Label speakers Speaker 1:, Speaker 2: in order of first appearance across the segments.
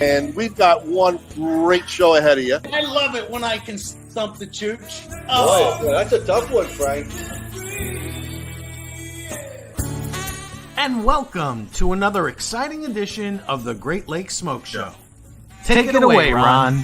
Speaker 1: And we've got one great show ahead of you.
Speaker 2: I love it when I can stump the chooch.
Speaker 3: Oh, boy, that's a tough one, Frank.
Speaker 4: And welcome to another exciting edition of the Great Lakes Smoke Show. Take it away, Ron.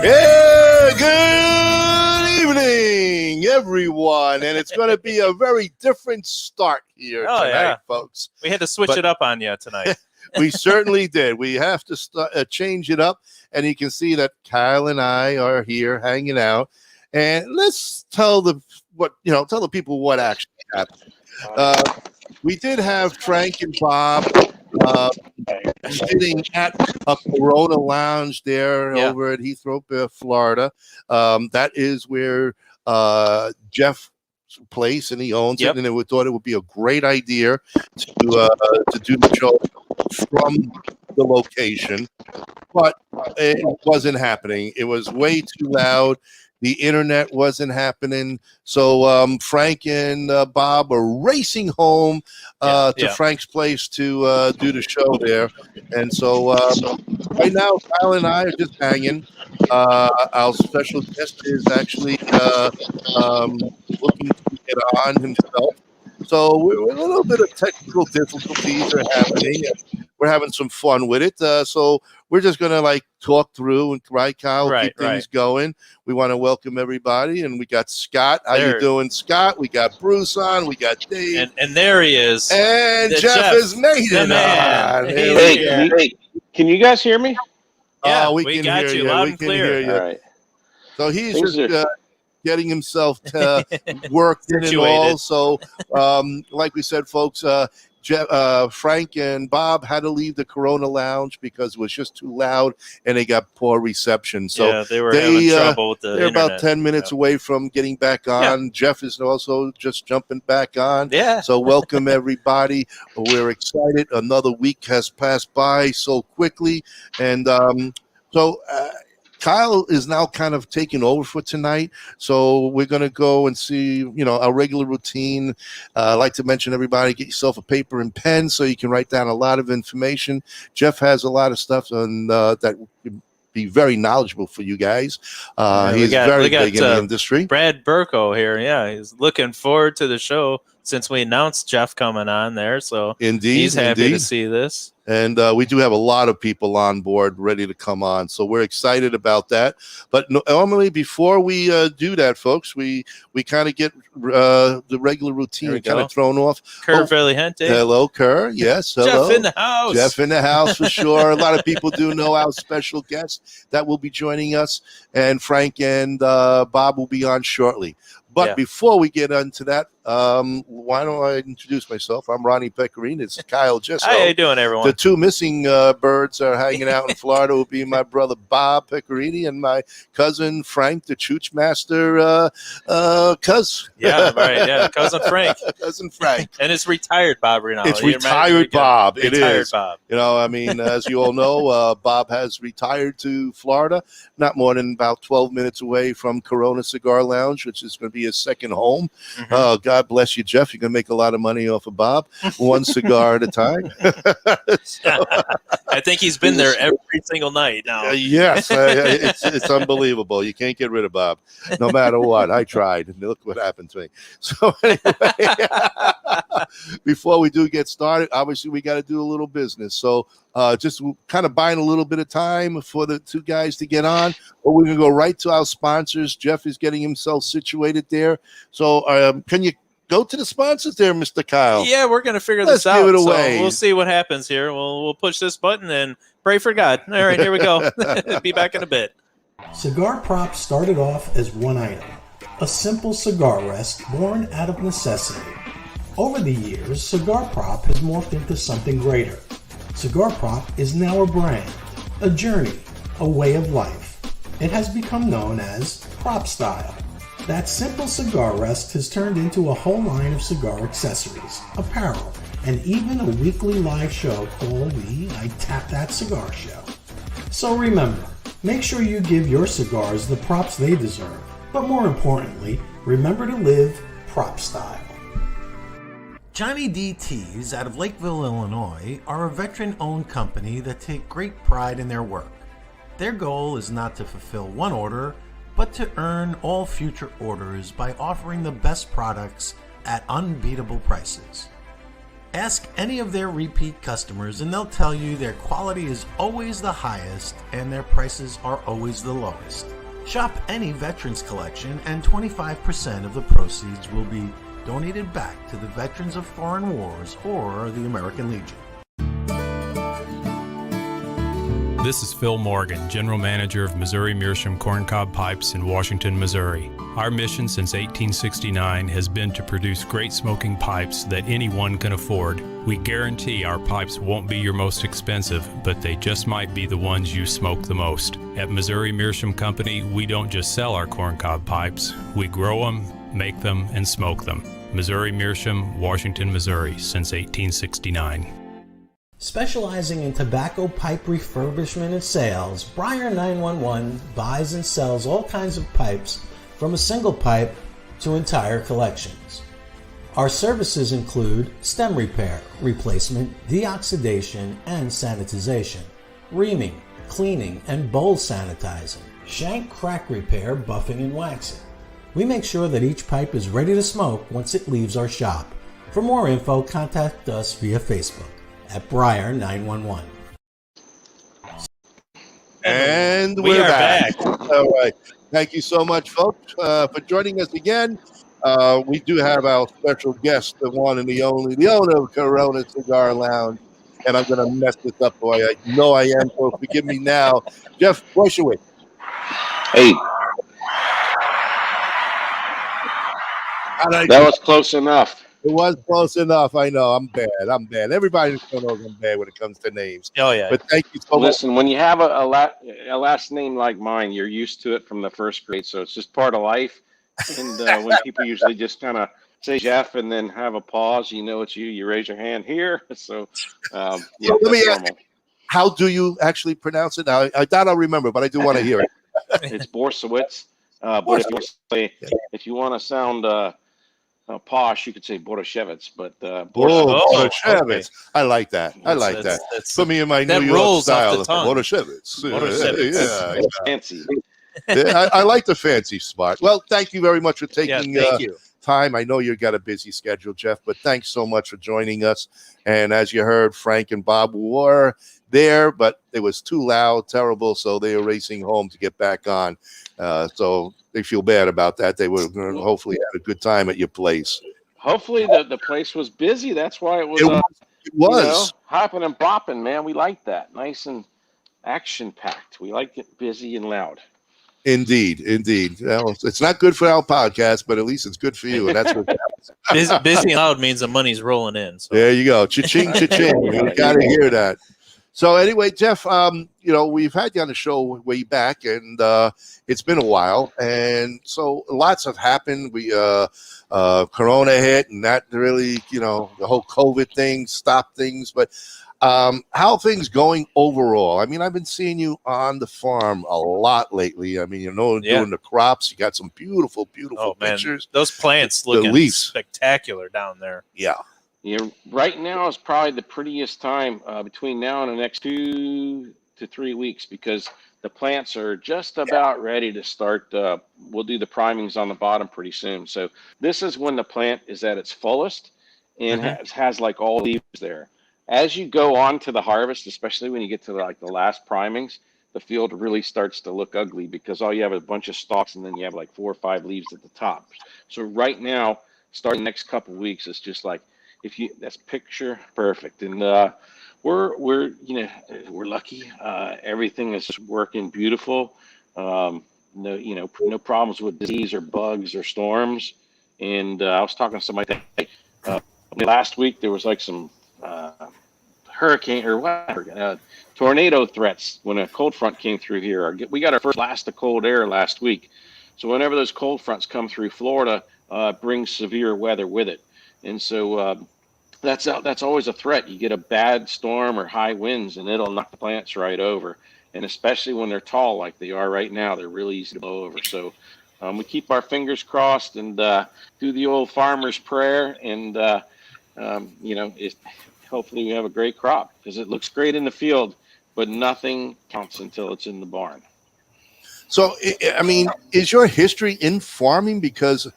Speaker 1: Yeah, good evening, everyone. And it's going to be a very different start here tonight, folks.
Speaker 5: We had to switch it up on you tonight.
Speaker 1: We certainly did. We have to change it up. And you can see that Kyle and I are here hanging out. And let's tell the people what actually happened. We did have Frank and Bob sitting at a Corona lounge there over at Heathrow, Florida. That is where Jeff's place, and he owns it. And we thought it would be a great idea to do the show from the location, but it wasn't happening. It was way too loud. The internet wasn't happening. So Frank and Bob are racing home to Frank's place to do the show there. And so right now, Kyle and I are just hanging. Our special guest is actually looking to get on himself. So a little bit of technical difficulties are happening. We're having some fun with it. So we're just going to talk through and keep things going. We want to welcome everybody. And we got Scott. How you doing, Scott? We got Bruce on. We got Dave.
Speaker 5: And there he is.
Speaker 1: And Jeff has made it on.
Speaker 6: Hey, can you guys hear me?
Speaker 5: Yeah,
Speaker 1: we can
Speaker 5: got
Speaker 1: hear
Speaker 5: you
Speaker 1: you.
Speaker 5: loud
Speaker 1: We
Speaker 5: and
Speaker 1: can
Speaker 5: clear.
Speaker 1: hear you.
Speaker 6: All right.
Speaker 1: So he's just getting himself worked in and all. So like we said, folks, Frank and Bob had to leave the Corona Lounge because it was just too loud and they got poor reception. So
Speaker 5: they were having trouble with the
Speaker 1: they're
Speaker 5: internet.
Speaker 1: about 10 minutes away from getting back on. Jeff is also just jumping back on. So welcome, everybody. We're excited. Another week has passed by so quickly. And Kyle is now kind of taking over for tonight, so we're going to go and see, our regular routine. I'd like to mention everybody, get yourself a paper and pen so you can write down a lot of information. Jeff has a lot of stuff on that would be very knowledgeable for you guys. He's very big in the industry.
Speaker 5: Brad Burko here, he's looking forward to the show since we announced Jeff coming on there. So he's happy to see this.
Speaker 1: And we do have a lot of people on board ready to come on. So we're excited about that. But normally before we do that, folks, we kind of get the regular routine kind of thrown off.
Speaker 5: Kerr Valiente.
Speaker 1: Hello, Kerr. Yes, hello.
Speaker 5: Jeff in the house.
Speaker 1: Jeff in the house for sure. A lot of people do know our special guest that will be joining us. And Frank and Bob will be on shortly. But before we get into that, why don't I introduce myself? I'm RnA Pecorini. It's Kyle Jesso.
Speaker 5: How you doing, everyone?
Speaker 1: The two missing birds are hanging out in Florida. Will be my brother Bob Pecorini and my cousin Frank, the Chooch Master cuz.
Speaker 5: Cousin Frank.
Speaker 1: Cousin Frank.
Speaker 5: And it's retired Bob right now.
Speaker 1: It's retired Bob. It is.
Speaker 5: Bob.
Speaker 1: As you all know, Bob has retired to Florida, not more than about 12 minutes away from Corona Cigar Lounge, which is going to be his second home. God bless you, Jeff. You're going to make a lot of money off of Bob, one cigar at a time.
Speaker 5: I think he's been there every single night now.
Speaker 1: Yes, it's unbelievable. You can't get rid of Bob, no matter what. I tried, and look what happened to me. So anyway, before we do get started, obviously we got to do a little business. So just kind of buying a little bit of time for the two guys to get on, or we're going to go right to our sponsors. Jeff is getting himself situated there. So can you go to the sponsors there, Mr. Kyle?
Speaker 5: Yeah, we're going to figure this out.
Speaker 1: Let's give it away.
Speaker 5: So we'll see what happens here. We'll push this button and pray for God. All right, here we go. Be back in a bit.
Speaker 4: Cigar Props started off as one item, a simple cigar rest born out of necessity. Over the years, Cigar Prop has morphed into something greater. Cigar Prop is now a brand, a journey, a way of life. It has become known as Prop Style. That simple cigar rest has turned into a whole line of cigar accessories, apparel, and even a weekly live show called the I Tap That Cigar Show. So remember, make sure you give your cigars the props they deserve, but more importantly, remember to live Prop Style. Johnny D. Teas out of Lakeville, Illinois are a veteran-owned company that take great pride in their work. Their goal is not to fulfill one order, but to earn all future orders by offering the best products at unbeatable prices. Ask any of their repeat customers and they'll tell you their quality is always the highest and their prices are always the lowest. Shop any Veterans Collection and 25% of the proceeds will be donated back to the veterans of foreign wars or the American Legion.
Speaker 7: This is Phil Morgan, General Manager of Missouri Meerschaum Corncob Pipes in Washington, Missouri. Our mission since 1869 has been to produce great smoking pipes that anyone can afford. We guarantee our pipes won't be your most expensive, but they just might be the ones you smoke the most. At Missouri Meerschaum Company, we don't just sell our corncob pipes. We grow them, make them, and smoke them. Missouri Meerschaum, Washington, Missouri, since 1869.
Speaker 4: Specializing in tobacco pipe refurbishment and sales, Briar 911 buys and sells all kinds of pipes from a single pipe to entire collections. Our services include stem repair, replacement, deoxidation, and sanitization, reaming, cleaning, and bowl sanitizing, shank crack repair, buffing, and waxing. We make sure that each pipe is ready to smoke once it leaves our shop. For more info, contact us via Facebook at Briar 911.
Speaker 1: And we're back. All right. Thank you so much, folks, for joining us again. We do have our special guest, the one and the only, the owner of Corona Cigar Lounge. And I'm going to mess this up, boy. I know I am, so forgive me now. Jeff Borysiewicz.
Speaker 6: Hey. That was close enough.
Speaker 1: It was close enough. I know. I'm bad. Everybody knows I'm bad when it comes to names.
Speaker 5: Oh, yeah.
Speaker 1: But thank you so much.
Speaker 6: Listen, when you have a last name like mine, you're used to it from the first grade, so it's just part of life. And when people usually just kind of say Jeff and then have a pause, you know it's you. You raise your hand here. So, yeah,
Speaker 1: so let me
Speaker 6: that's normal.
Speaker 1: How do you actually pronounce it? Now, I doubt I'll remember, but I do want to hear it.
Speaker 6: It's Borysiewicz. But if you want to sound posh, you could say Borysiewicz, but
Speaker 1: Borysiewicz.
Speaker 5: Okay.
Speaker 1: I like that. That's put me in my New York style. Borysiewicz. Yeah.
Speaker 6: Fancy.
Speaker 1: Yeah, I like the fancy spot. Well, thank you very much for taking
Speaker 5: you.
Speaker 1: time. I know you've got a busy schedule, Jeff, but thanks so much for joining us. And as you heard, Frank and Bob were there, but it was too loud, terrible, so they were racing home to get back on. So they feel bad about that. They would hopefully had a good time at your place.
Speaker 6: Hopefully the place was busy. That's why it was.
Speaker 1: It was
Speaker 6: hopping and bopping, man. We like that. Nice and action-packed. We like it busy and loud.
Speaker 1: Indeed. Well, it's not good for our podcast, but at least it's good for you, and that's what
Speaker 5: busy and loud means the money's rolling in. So.
Speaker 1: There you go. Cha-ching, cha-ching. You got to hear that. So anyway, Jeff, we've had you on the show way back, and it's been a while, and so lots have happened. We Corona hit, and that really, the whole COVID thing stopped things. But how are things going overall? I mean, I've been seeing you on the farm a lot lately. I mean, doing the crops. You got some beautiful pictures.
Speaker 5: Man, those plants looking spectacular down there.
Speaker 6: Yeah. Yeah, right now is probably the prettiest time between now and the next 2 to 3 weeks, because the plants are just about ready to start. We'll do the primings on the bottom pretty soon. So this is when the plant is at its fullest and has like all leaves there. As you go on to the harvest, especially when you get to like the last primings, the field really starts to look ugly because all you have is a bunch of stalks and then you have like 4 or 5 leaves at the top. So right now, starting the next couple of weeks, it's just like, that's picture perfect, and we're lucky. Everything is working beautiful. No problems with disease or bugs or storms. And I was talking to somebody last week. There was like some hurricane or whatever tornado threats when a cold front came through here. We got our first blast of cold air last week. So whenever those cold fronts come through Florida, brings severe weather with it. And so that's always a threat. You get a bad storm or high winds, and it'll knock the plants right over. And especially when they're tall like they are right now, they're really easy to blow over. So we keep our fingers crossed and do the old farmer's prayer and hopefully we have a great crop, because it looks great in the field, but nothing counts until it's in the barn.
Speaker 1: So, I mean, is your history in farming? Because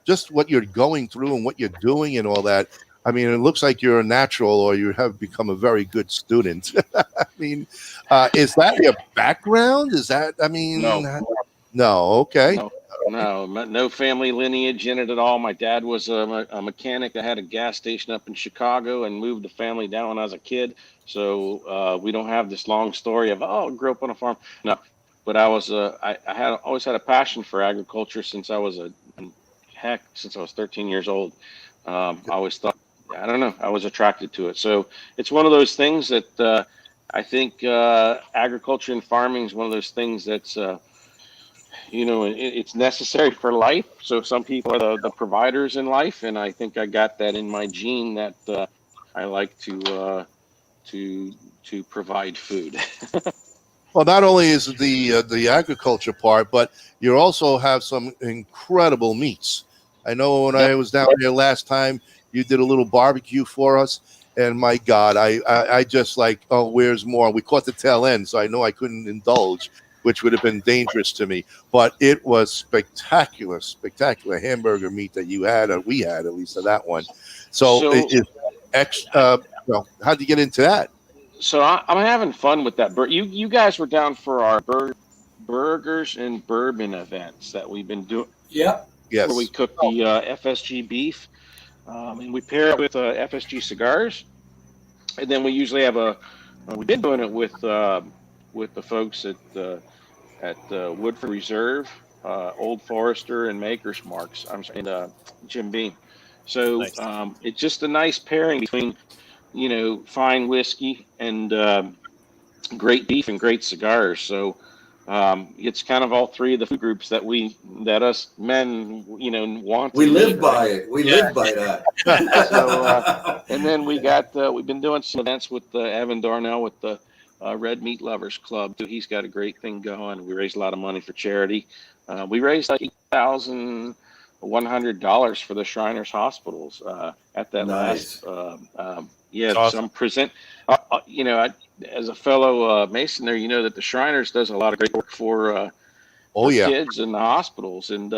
Speaker 1: just what you're going through and what you're doing and all that, I mean, it looks like you're a natural, or you have become a very good student. I mean, is that your background? Is that, I mean, no, okay.
Speaker 6: No family lineage in it at all. My dad was a mechanic that had a gas station up in Chicago and moved the family down when I was a kid. So we don't have this long story of, I grew up on a farm. No, but I was always had a passion for agriculture since I was since I was 13 years old. I always thought, I don't know, I was attracted to it. So it's one of those things that I think agriculture and farming is one of those things that's it's necessary for life. So some people are the providers in life, and I think I got that in my gene that I like to provide food.
Speaker 1: Well, not only is the agriculture part, but you also have some incredible meats. I know when I was down there last time, you did a little barbecue for us, and my God, I just like, where's more? We caught the tail end, so I know I couldn't indulge, which would have been dangerous to me. But it was spectacular hamburger meat that you had, or we had, at least of that one. So how'd you get into that?
Speaker 6: So I'm having fun with that. You guys were down for our burgers and bourbon events that we've been doing.
Speaker 2: Yep.
Speaker 1: Yes.
Speaker 6: Where we cook the FSG beef, and we pair it with FSG cigars, and then we usually have we've been doing it with the folks at Woodford Reserve, Old Forester, and Maker's Marks. And Jim Beam. So nice. It's just a nice pairing between fine whiskey and great beef and great cigars. So it's kind of all three of the food groups that us men want.
Speaker 3: We live by it. We live by that.
Speaker 6: So and then we've been doing some events with Evan Darnell with the Red Meat Lovers Club too. He's got a great thing going. We raised a lot of money for charity. We raised like $8,100 for the Shriners Hospitals at that last. Awesome. Some as a fellow Mason there, that the Shriners does a lot of great work for kids in the hospitals, and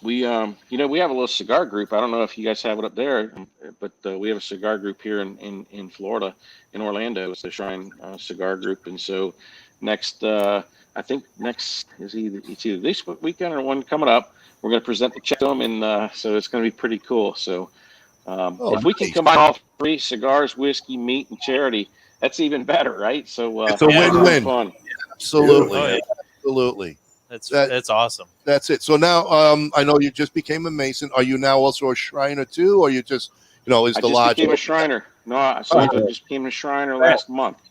Speaker 6: we have a little cigar group. I don't know if you guys have it up there, but we have a cigar group here in Florida, in Orlando. It's the Shrine Cigar Group, and so I think next is either this weekend or one coming up. We're going to present the check to them, and so it's going to be pretty cool. So if we can combine all three, cigars, whiskey, meat, and charity, that's even better, right? So
Speaker 1: it's a win-win.
Speaker 6: Fun.
Speaker 1: Absolutely.
Speaker 5: Oh, yeah.
Speaker 1: Absolutely.
Speaker 5: That's awesome.
Speaker 1: That's it. So now I know you just became a Mason. Are you now also a Shriner too, or you just is the lodge?
Speaker 6: I just became a Shriner. No, I just became a Shriner last month.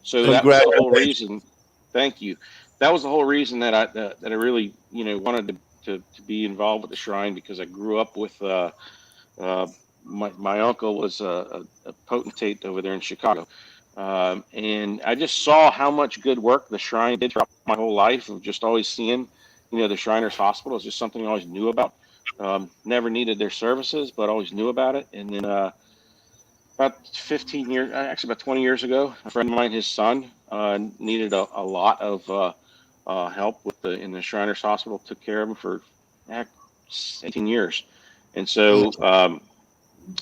Speaker 6: So that was the whole reason. Thank you. That was the whole reason that I really wanted to be involved with the Shrine, because I grew up with my uncle was a potentate over there in Chicago. And I just saw how much good work the Shrine did throughout my whole life, of just always seeing, the Shriners Hospital is just something I always knew about. Never needed their services, but always knew about it. And then about 20 years ago, a friend of mine, his son, needed a lot of help in the Shriners Hospital. Took care of him for 18 years. And so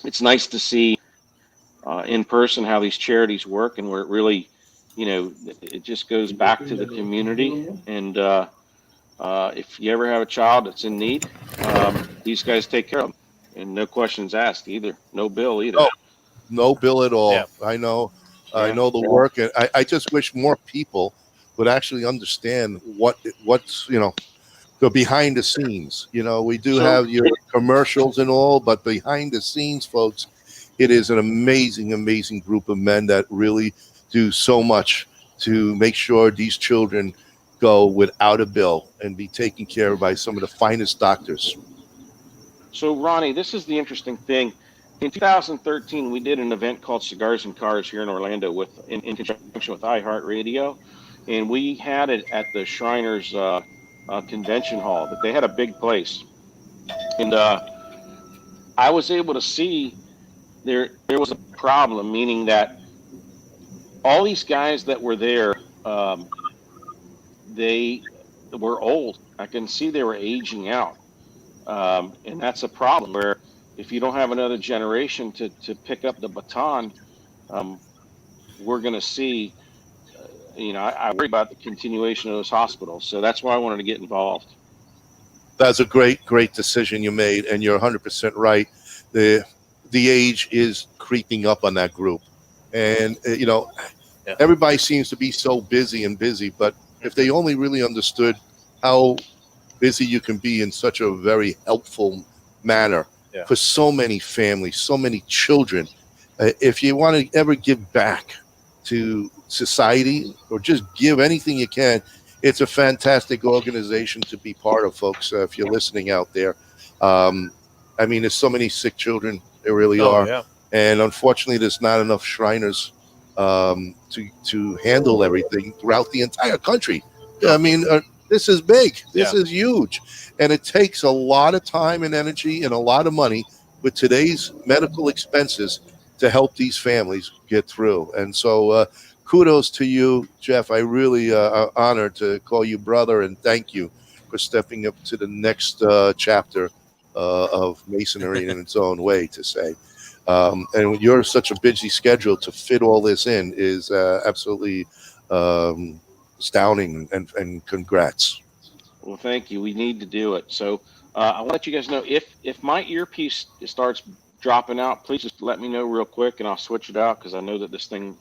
Speaker 6: it's nice to see in person how these charities work, and where it really, it just goes back to the community. And if you ever have a child that's in need, these guys take care of them, and no questions asked either. No bill either.
Speaker 1: Oh, no bill at all.
Speaker 5: Yeah.
Speaker 1: I know the work, and I just wish more people would actually understand what's the behind the scenes. We do have your commercials and all, but behind the scenes, folks, it is an amazing, amazing group of men that really do so much to make sure these children go without a bill and be taken care of by some of the finest doctors.
Speaker 6: So, Ronnie, this is the interesting thing. In 2013, we did an event called Cigars and Cars here in Orlando in conjunction with iHeartRadio, and we had it at the Shriners convention hall. But they had a big place, and I was able to see there was a problem, meaning that all these guys that were there, they were old. I can see they were aging out. And that's a problem where if you don't have another generation to pick up the baton, we're going to see, I worry about the continuation of those hospitals. So that's why I wanted to get involved.
Speaker 1: That's a great decision you made, and you're 100% right. The age is creeping up on that group, and everybody seems to be so busy, but if they only really understood how busy you can be in such a very helpful manner for so many families, so many children, if you want to ever give back to society or just give anything you can, it's a fantastic organization to be part of, folks. If you're listening out there, I mean, there's so many sick children. There really are. Yeah. And unfortunately, there's not enough Shriners to handle everything throughout the entire country. I mean, this is big. This is huge. And it takes a lot of time and energy and a lot of money with today's medical expenses to help these families get through. And so kudos to you, Jeff. I really are honored to call you brother, and thank you for stepping up to the next chapter of Masonry in its own way, to say. And you're such a busy schedule to fit all this in is absolutely astounding, and congrats.
Speaker 6: Well, thank you. We need to do it. So I want to let you guys know if my earpiece starts dropping out, please just let me know real quick, and I'll switch it out because I know that this thing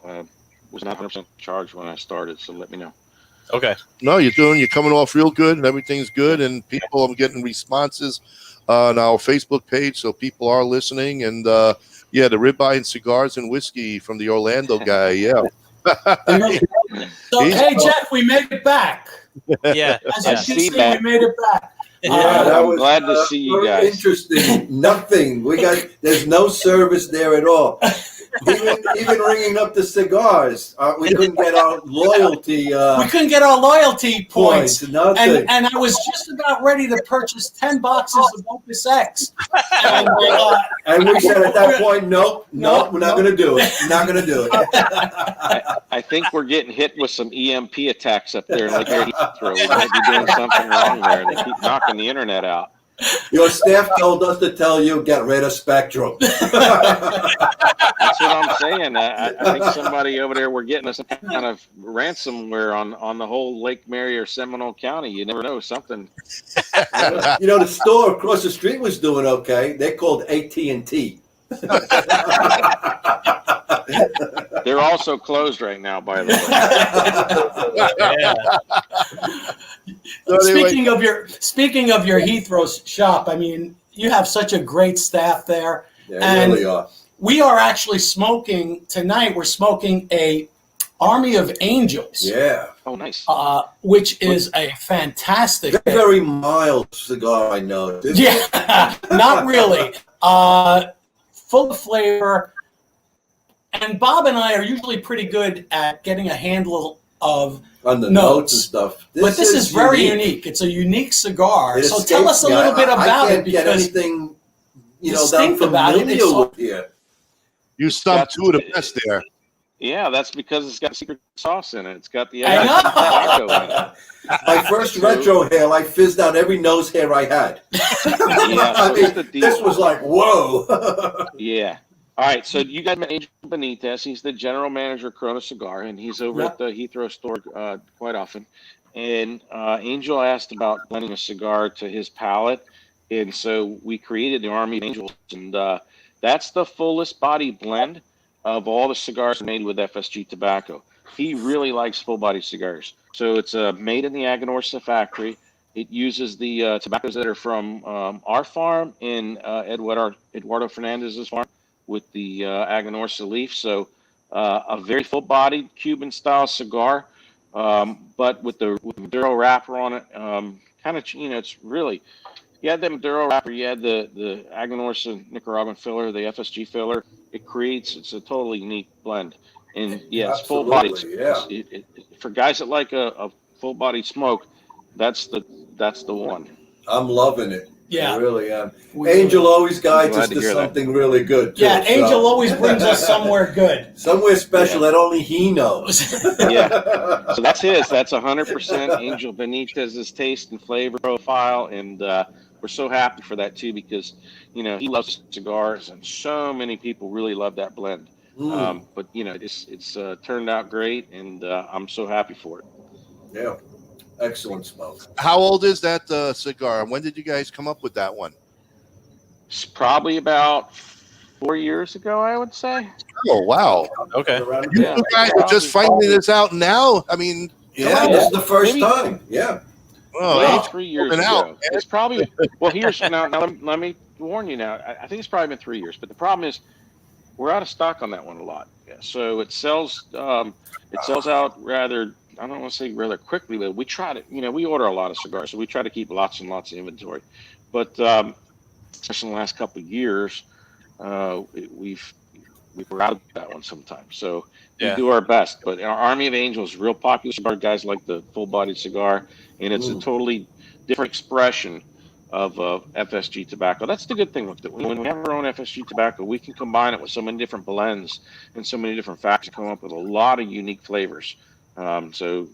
Speaker 6: was not 100% charged when I started. So let me know. Okay.
Speaker 1: No, you're coming off real good, and everything's good, and people, I'm getting responses on our Facebook page, so people are listening. And the ribeye and cigars and whiskey from the Orlando guy. Yeah.
Speaker 4: So hey, Jeff, we made it back.
Speaker 6: Yeah,
Speaker 4: as you can see, we made it back.
Speaker 3: Yeah,
Speaker 6: I'm glad to see you guys.
Speaker 3: Interesting. Nothing. There's no service there at all. Even ringing up the cigars, we couldn't get our loyalty.
Speaker 4: We couldn't get our loyalty points.
Speaker 3: Nothing.
Speaker 4: And I was just about ready to purchase 10 boxes of Opus X. And
Speaker 3: we said at that point, nope, we're not going to do it. Not going to do it.
Speaker 6: I think we're getting hit with some EMP attacks up there. Like we might be doing something wrong there. They keep knocking the internet out.
Speaker 3: Your staff told us to tell you, get rid of Spectrum.
Speaker 6: That's what I'm saying. I think somebody over there, we're getting some kind of ransomware on the whole Lake Mary or Seminole County. You never know, something.
Speaker 3: The store across the street was doing okay. They're called AT&T.
Speaker 6: They're also closed right now, by the
Speaker 4: way. Speaking of your Heathrow shop, I mean, you have such a great staff there.
Speaker 3: Yeah, you really are.
Speaker 4: We are actually smoking tonight. We're smoking a Army of Angels.
Speaker 3: Yeah.
Speaker 6: Oh, nice.
Speaker 4: Which is a fantastic,
Speaker 3: very mild cigar, I know.
Speaker 4: Yeah, not really. Full of flavor. And Bob and I are usually pretty good at getting a handle of
Speaker 3: on the notes and stuff.
Speaker 4: But this is very unique. It's a unique cigar. So tell us a little bit about it, because
Speaker 3: anything that I'm familiar with here.
Speaker 1: You stumped two of the best there.
Speaker 6: Yeah, that's because it's got secret sauce in it. It's got the
Speaker 3: tobacco in it. My first retro hair, I fizzed out every nose hair I had. This was like, whoa.
Speaker 6: Yeah. All right, so you guys met Angel Benitez. He's the general manager of Corona Cigar, and he's over at the Heathrow store quite often. And Angel asked about blending a cigar to his palate, and so we created the Army of Angels, and that's the fullest body blend of all the cigars made with FSG Tobacco. He really likes full body cigars. So it's made in the Aganorsa factory. It uses the tobaccos that are from our farm and Eduardo Fernandez's farm, with the Aganorsa leaf. So a very full-bodied Cuban-style cigar, but with the Maduro wrapper on it. It's really, you had the Maduro wrapper, you had the Aganorsa Nicaraguan filler, the FSG filler. It's a totally unique blend. And yeah, it's full-bodied. Yeah. For guys that like a full-bodied smoke, that's the one.
Speaker 3: I'm loving it. I really am. Angel always guides us to something really good, too.
Speaker 4: Yeah, Angel always brings us somewhere good.
Speaker 3: Somewhere special that only he knows.
Speaker 6: So that's his. That's 100% Angel Benitez's taste and flavor profile, and we're so happy for that, too, because, he loves cigars, and so many people really love that blend. But, it's turned out great, and I'm so happy for it.
Speaker 3: Yeah. Excellent smoke.
Speaker 1: How old is that cigar? When did you guys come up with that one?
Speaker 6: It's probably about 4 years ago, I would say.
Speaker 1: Oh, wow.
Speaker 5: Okay.
Speaker 1: You guys are just finding this out now? I mean,
Speaker 3: this is the first time. Yeah.
Speaker 1: Oh,
Speaker 6: 3 years ago. It's probably, here's, now let me warn you now. I think it's probably been 3 years, but the problem is we're out of stock on that one a lot. So it sells out rather, I don't want to say rather quickly, but we try to, we order a lot of cigars, so we try to keep lots and lots of inventory. But especially in the last couple of years, we've out of that one sometimes. So we do our best. But our Army of Angels is real popular cigar. Guys like the full-bodied cigar, and it's a totally different expression of FSG tobacco. That's the good thing with it. When we have our own FSG tobacco, we can combine it with so many different blends and so many different facts to come up with a lot of unique flavors. So,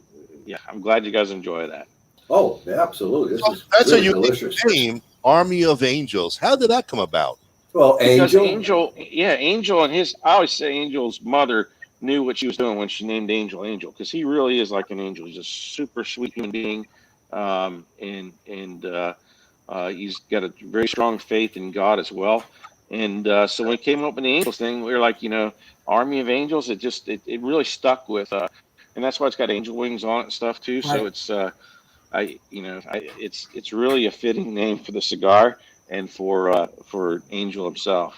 Speaker 6: I'm glad you guys enjoy that.
Speaker 3: Oh, yeah, absolutely.
Speaker 1: That's really a unique name, Army of Angels. How did that come about?
Speaker 3: Well, Angel,
Speaker 6: Angel and I always say Angel's mother knew what she was doing when she named Angel, because he really is like an angel. He's a super sweet human being, and he's got a very strong faith in God as well. And so when we came up with the Angels thing, we were like, Army of Angels. It really stuck with, and that's why it's got angel wings on it and stuff too. Right. So it's it's really a fitting name for the cigar and for Angel himself.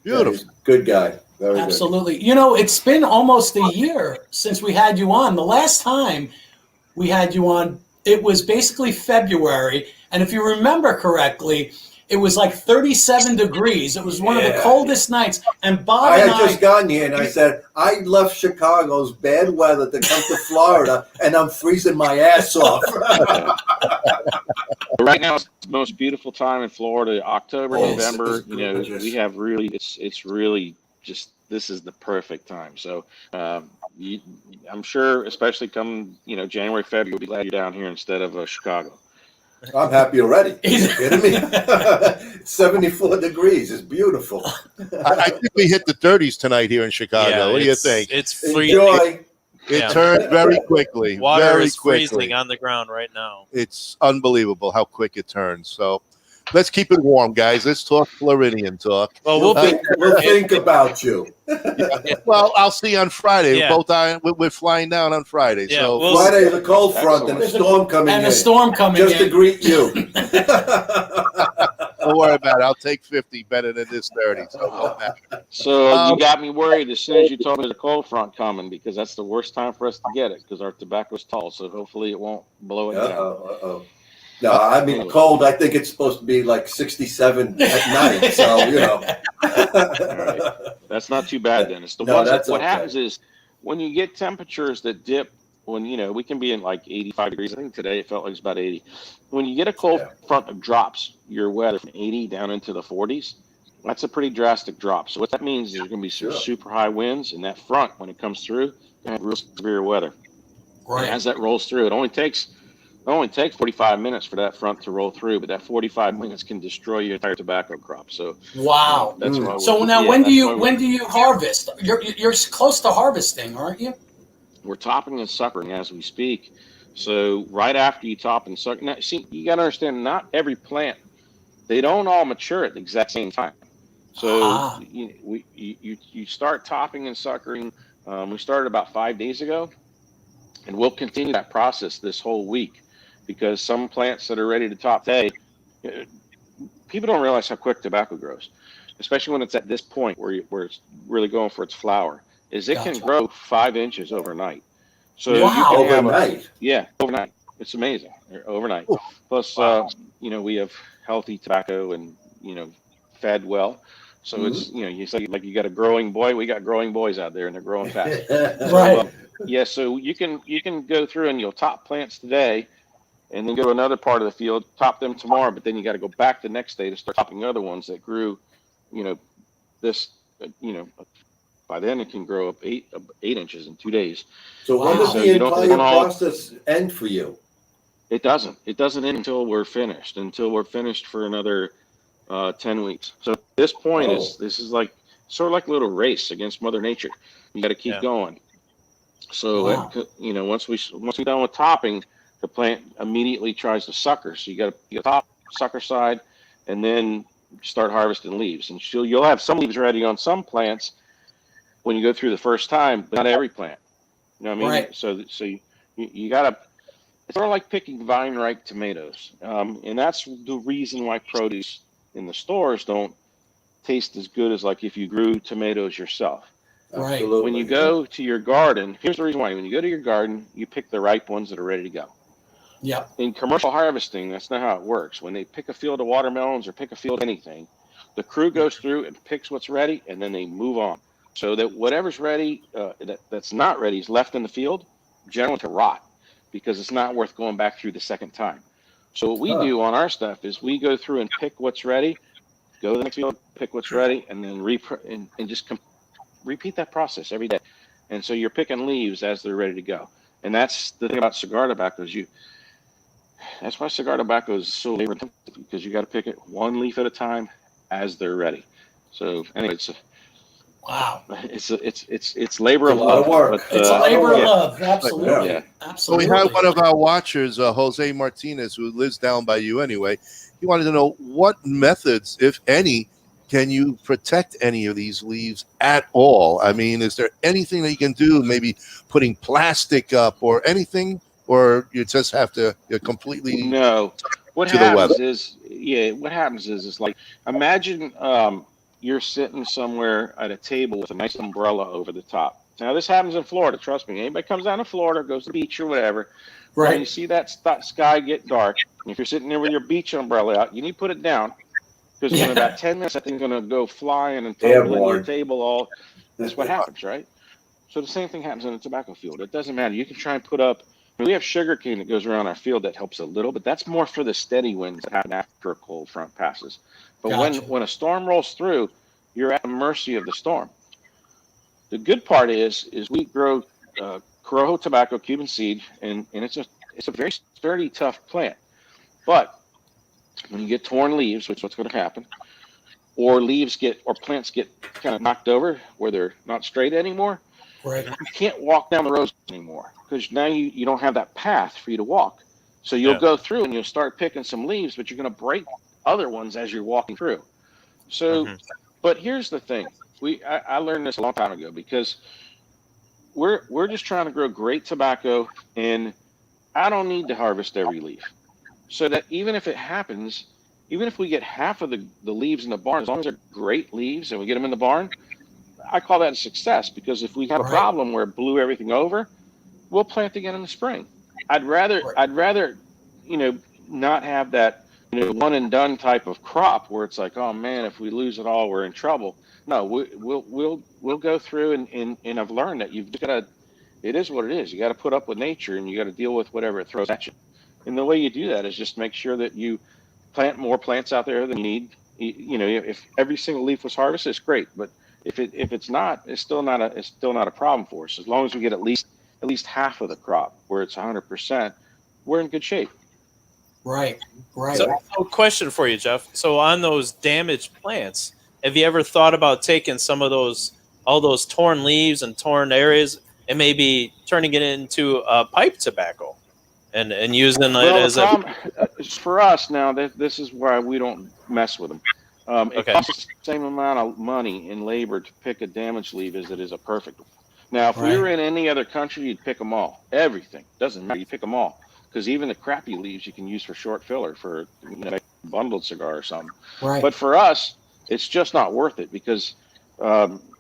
Speaker 1: Beautiful,
Speaker 3: good guy. Very
Speaker 4: Absolutely. Good. It's been almost a year since we had you on. The last time we had you on, it was basically February, and if you remember correctly, it was like 37 degrees. It was one of the coldest nights. And Bob and I
Speaker 3: had just gotten here, and I said, I left Chicago's bad weather to come to Florida, and I'm freezing my ass off.
Speaker 6: Right now, it's the most beautiful time in Florida. October, November, we have really, it's really just, this is the perfect time. So I'm sure, especially come, January, February, you'll be glad you're down here instead of Chicago.
Speaker 3: I'm happy already. Are you kidding me? 74 degrees is beautiful.
Speaker 1: I think we hit the 30s tonight here in Chicago. What do you think?
Speaker 5: It's freezing.
Speaker 3: Enjoy.
Speaker 1: It turned very quickly.
Speaker 5: Water
Speaker 1: very
Speaker 5: is freezing on the ground right now.
Speaker 1: It's unbelievable how quick it turns. So let's keep it warm, guys. Let's talk Floridian talk.
Speaker 3: Well, we'll think about you.
Speaker 1: Well, I'll see you on Friday. Yeah. We're flying down on Friday.
Speaker 5: Yeah,
Speaker 1: so
Speaker 3: Friday, the cold front and a storm coming in.
Speaker 4: And a storm coming
Speaker 3: just to greet you.
Speaker 1: Don't worry about it. I'll take 50 better than this 30.
Speaker 6: So you got me worried as soon as you told me the cold front coming, because that's the worst time for us to get it, because our tobacco's tall. So hopefully it won't blow it down.
Speaker 3: No, I mean cold. I think it's supposed to be like 67 at night. So
Speaker 6: Right. That's not too bad then. It's the ones that, what happens is when you get temperatures that dip, when we can be in like 85 degrees. I think today it felt like it's about 80. When you get a cold front that drops your weather from 80 down into the 40s, that's a pretty drastic drop. So what that means is there's going to be some super high winds, and that front, when it comes through, going to have real severe weather. Right. And as that rolls through, it only takes 45 minutes for that front to roll through, but that 45 minutes can destroy your entire tobacco crop. So
Speaker 4: wow.
Speaker 6: That's why.
Speaker 4: So now, when do you harvest? You're close to harvesting, aren't you?
Speaker 6: We're topping and suckering as we speak. So right after you top and suck, now see, you got to understand, not every plant, they don't all mature at the exact same time. So you start topping and suckering. We started about 5 days ago, and we'll continue that process this whole week, because some plants that are ready to top today, people don't realize how quick tobacco grows, especially when it's at this point where it's really going for its flower. It can grow 5 inches overnight. So
Speaker 3: overnight.
Speaker 6: Overnight. It's amazing. Overnight. Ooh. Plus, we have healthy tobacco and fed well. So it's you say like you got a growing boy. We got growing boys out there, and they're growing fast.
Speaker 4: Right.
Speaker 6: So you can go through and you'll top plants today, and then go to another part of the field, top them tomorrow, but then you got to go back the next day to start topping other ones that grew, this, by then it can grow up 8 inches in 2 days.
Speaker 3: So when does the entire process end for you?
Speaker 6: It doesn't. It doesn't end until we're finished. For another 10 weeks. So at this point this is like sort of like a little race against Mother Nature. You got to keep going. So once we're done with topping, the plant immediately tries to sucker. So you got to top sucker side, and then start harvesting leaves. And you'll have some leaves ready on some plants when you go through the first time, but not every plant. You know what I mean? Right. So you got to. It's sort of like picking vine-ripe tomatoes, and that's the reason why produce in the stores don't taste as good as like if you grew tomatoes yourself.
Speaker 3: Right. Absolutely.
Speaker 6: When you go to your garden, here's the reason why. When you go to your garden, you pick the ripe ones that are ready to go.
Speaker 8: Yeah.
Speaker 6: In commercial harvesting, that's not how it works. When they pick a field of watermelons or pick a field of anything, the crew goes through and picks what's ready, and then they move on. So that whatever's ready, that's not ready, is left in the field, generally to rot, because it's not worth going back through the second time. So what we do on our stuff is we go through and pick what's ready, go to the next field, pick what's ready, and then repeat that process every day. And so you're picking leaves as they're ready to go. And that's the thing about cigar tobacco that's why cigar tobacco is so labor intensive, because you got to pick it one leaf at a time as they're ready. So anyway,
Speaker 8: wow,
Speaker 6: it's labor of
Speaker 3: love.
Speaker 6: But,
Speaker 8: it's a labor of love, absolutely.
Speaker 6: Yeah.
Speaker 8: Absolutely.
Speaker 1: So we had one of our watchers, Jose Martinez, who lives down by you anyway. He wanted to know what methods, if any, can you protect any of these leaves at all? I mean, is there anything that you can do? Maybe putting plastic up or anything, or you just have to completely
Speaker 6: no. What happens is like, imagine you're sitting somewhere at a table with a nice umbrella over the top. Now this happens in Florida. Trust me. Anybody comes down to Florida, goes to the beach or whatever, right? When you see that sky get dark, and if you're sitting there with your beach umbrella out, you need to put it down. Because in about 10 minutes, that thing's going to go flying and tumble in your table. That's what happens, right? So the same thing happens in a tobacco field. It doesn't matter. You can try and put up. We have sugar cane that goes around our field that helps a little, but that's more for the steady winds that happen after a cold front passes. But when a storm rolls through, you're at the mercy of the storm. The good part is we grow Corojo tobacco Cuban seed, and it's a very sturdy, tough plant. But when you get torn leaves, which is what's going to happen, or plants get kind of knocked over where they're not straight anymore, right? You can't walk down the rows anymore, because now you don't have that path for you to walk. So you'll go through and you'll start picking some leaves, but you're going to break other ones as you're walking through. So, but here's the thing. I learned this a long time ago, because we're just trying to grow great tobacco, and I don't need to harvest every leaf. So that even if it happens, even if we get half of the leaves in the barn, as long as they're great leaves and we get them in the barn, I call that a success. Because if we have a problem where it blew everything over, we'll plant again in the spring. I'd rather not have that one and done type of crop where it's like, oh man, if we lose it all, we're in trouble. No, we'll go through and I've learned that you've got to. It is what it is. You got to put up with nature, and you got to deal with whatever it throws at you. And the way you do that is just make sure that you plant more plants out there than you need. If every single leaf was harvested, it's great. But if it's not, it's still not a problem for us. As long as we get at least half of the crop where it's 100%, we're in good shape.
Speaker 8: Right.
Speaker 5: So, a question for you, Jeff. So on those damaged plants, have you ever thought about taking some of all those torn leaves and torn areas and maybe turning it into pipe tobacco? And using it as
Speaker 6: for us now, this is why we don't mess with them. It costs the same amount of money and labor to pick a damaged leaf as it is a perfect one. Now, if we were in any other country, you'd pick them all. Everything. Doesn't matter. You pick them all. Because even the crappy leaves you can use for short filler for a bundled cigar or something. Right. But for us, it's just not worth it, because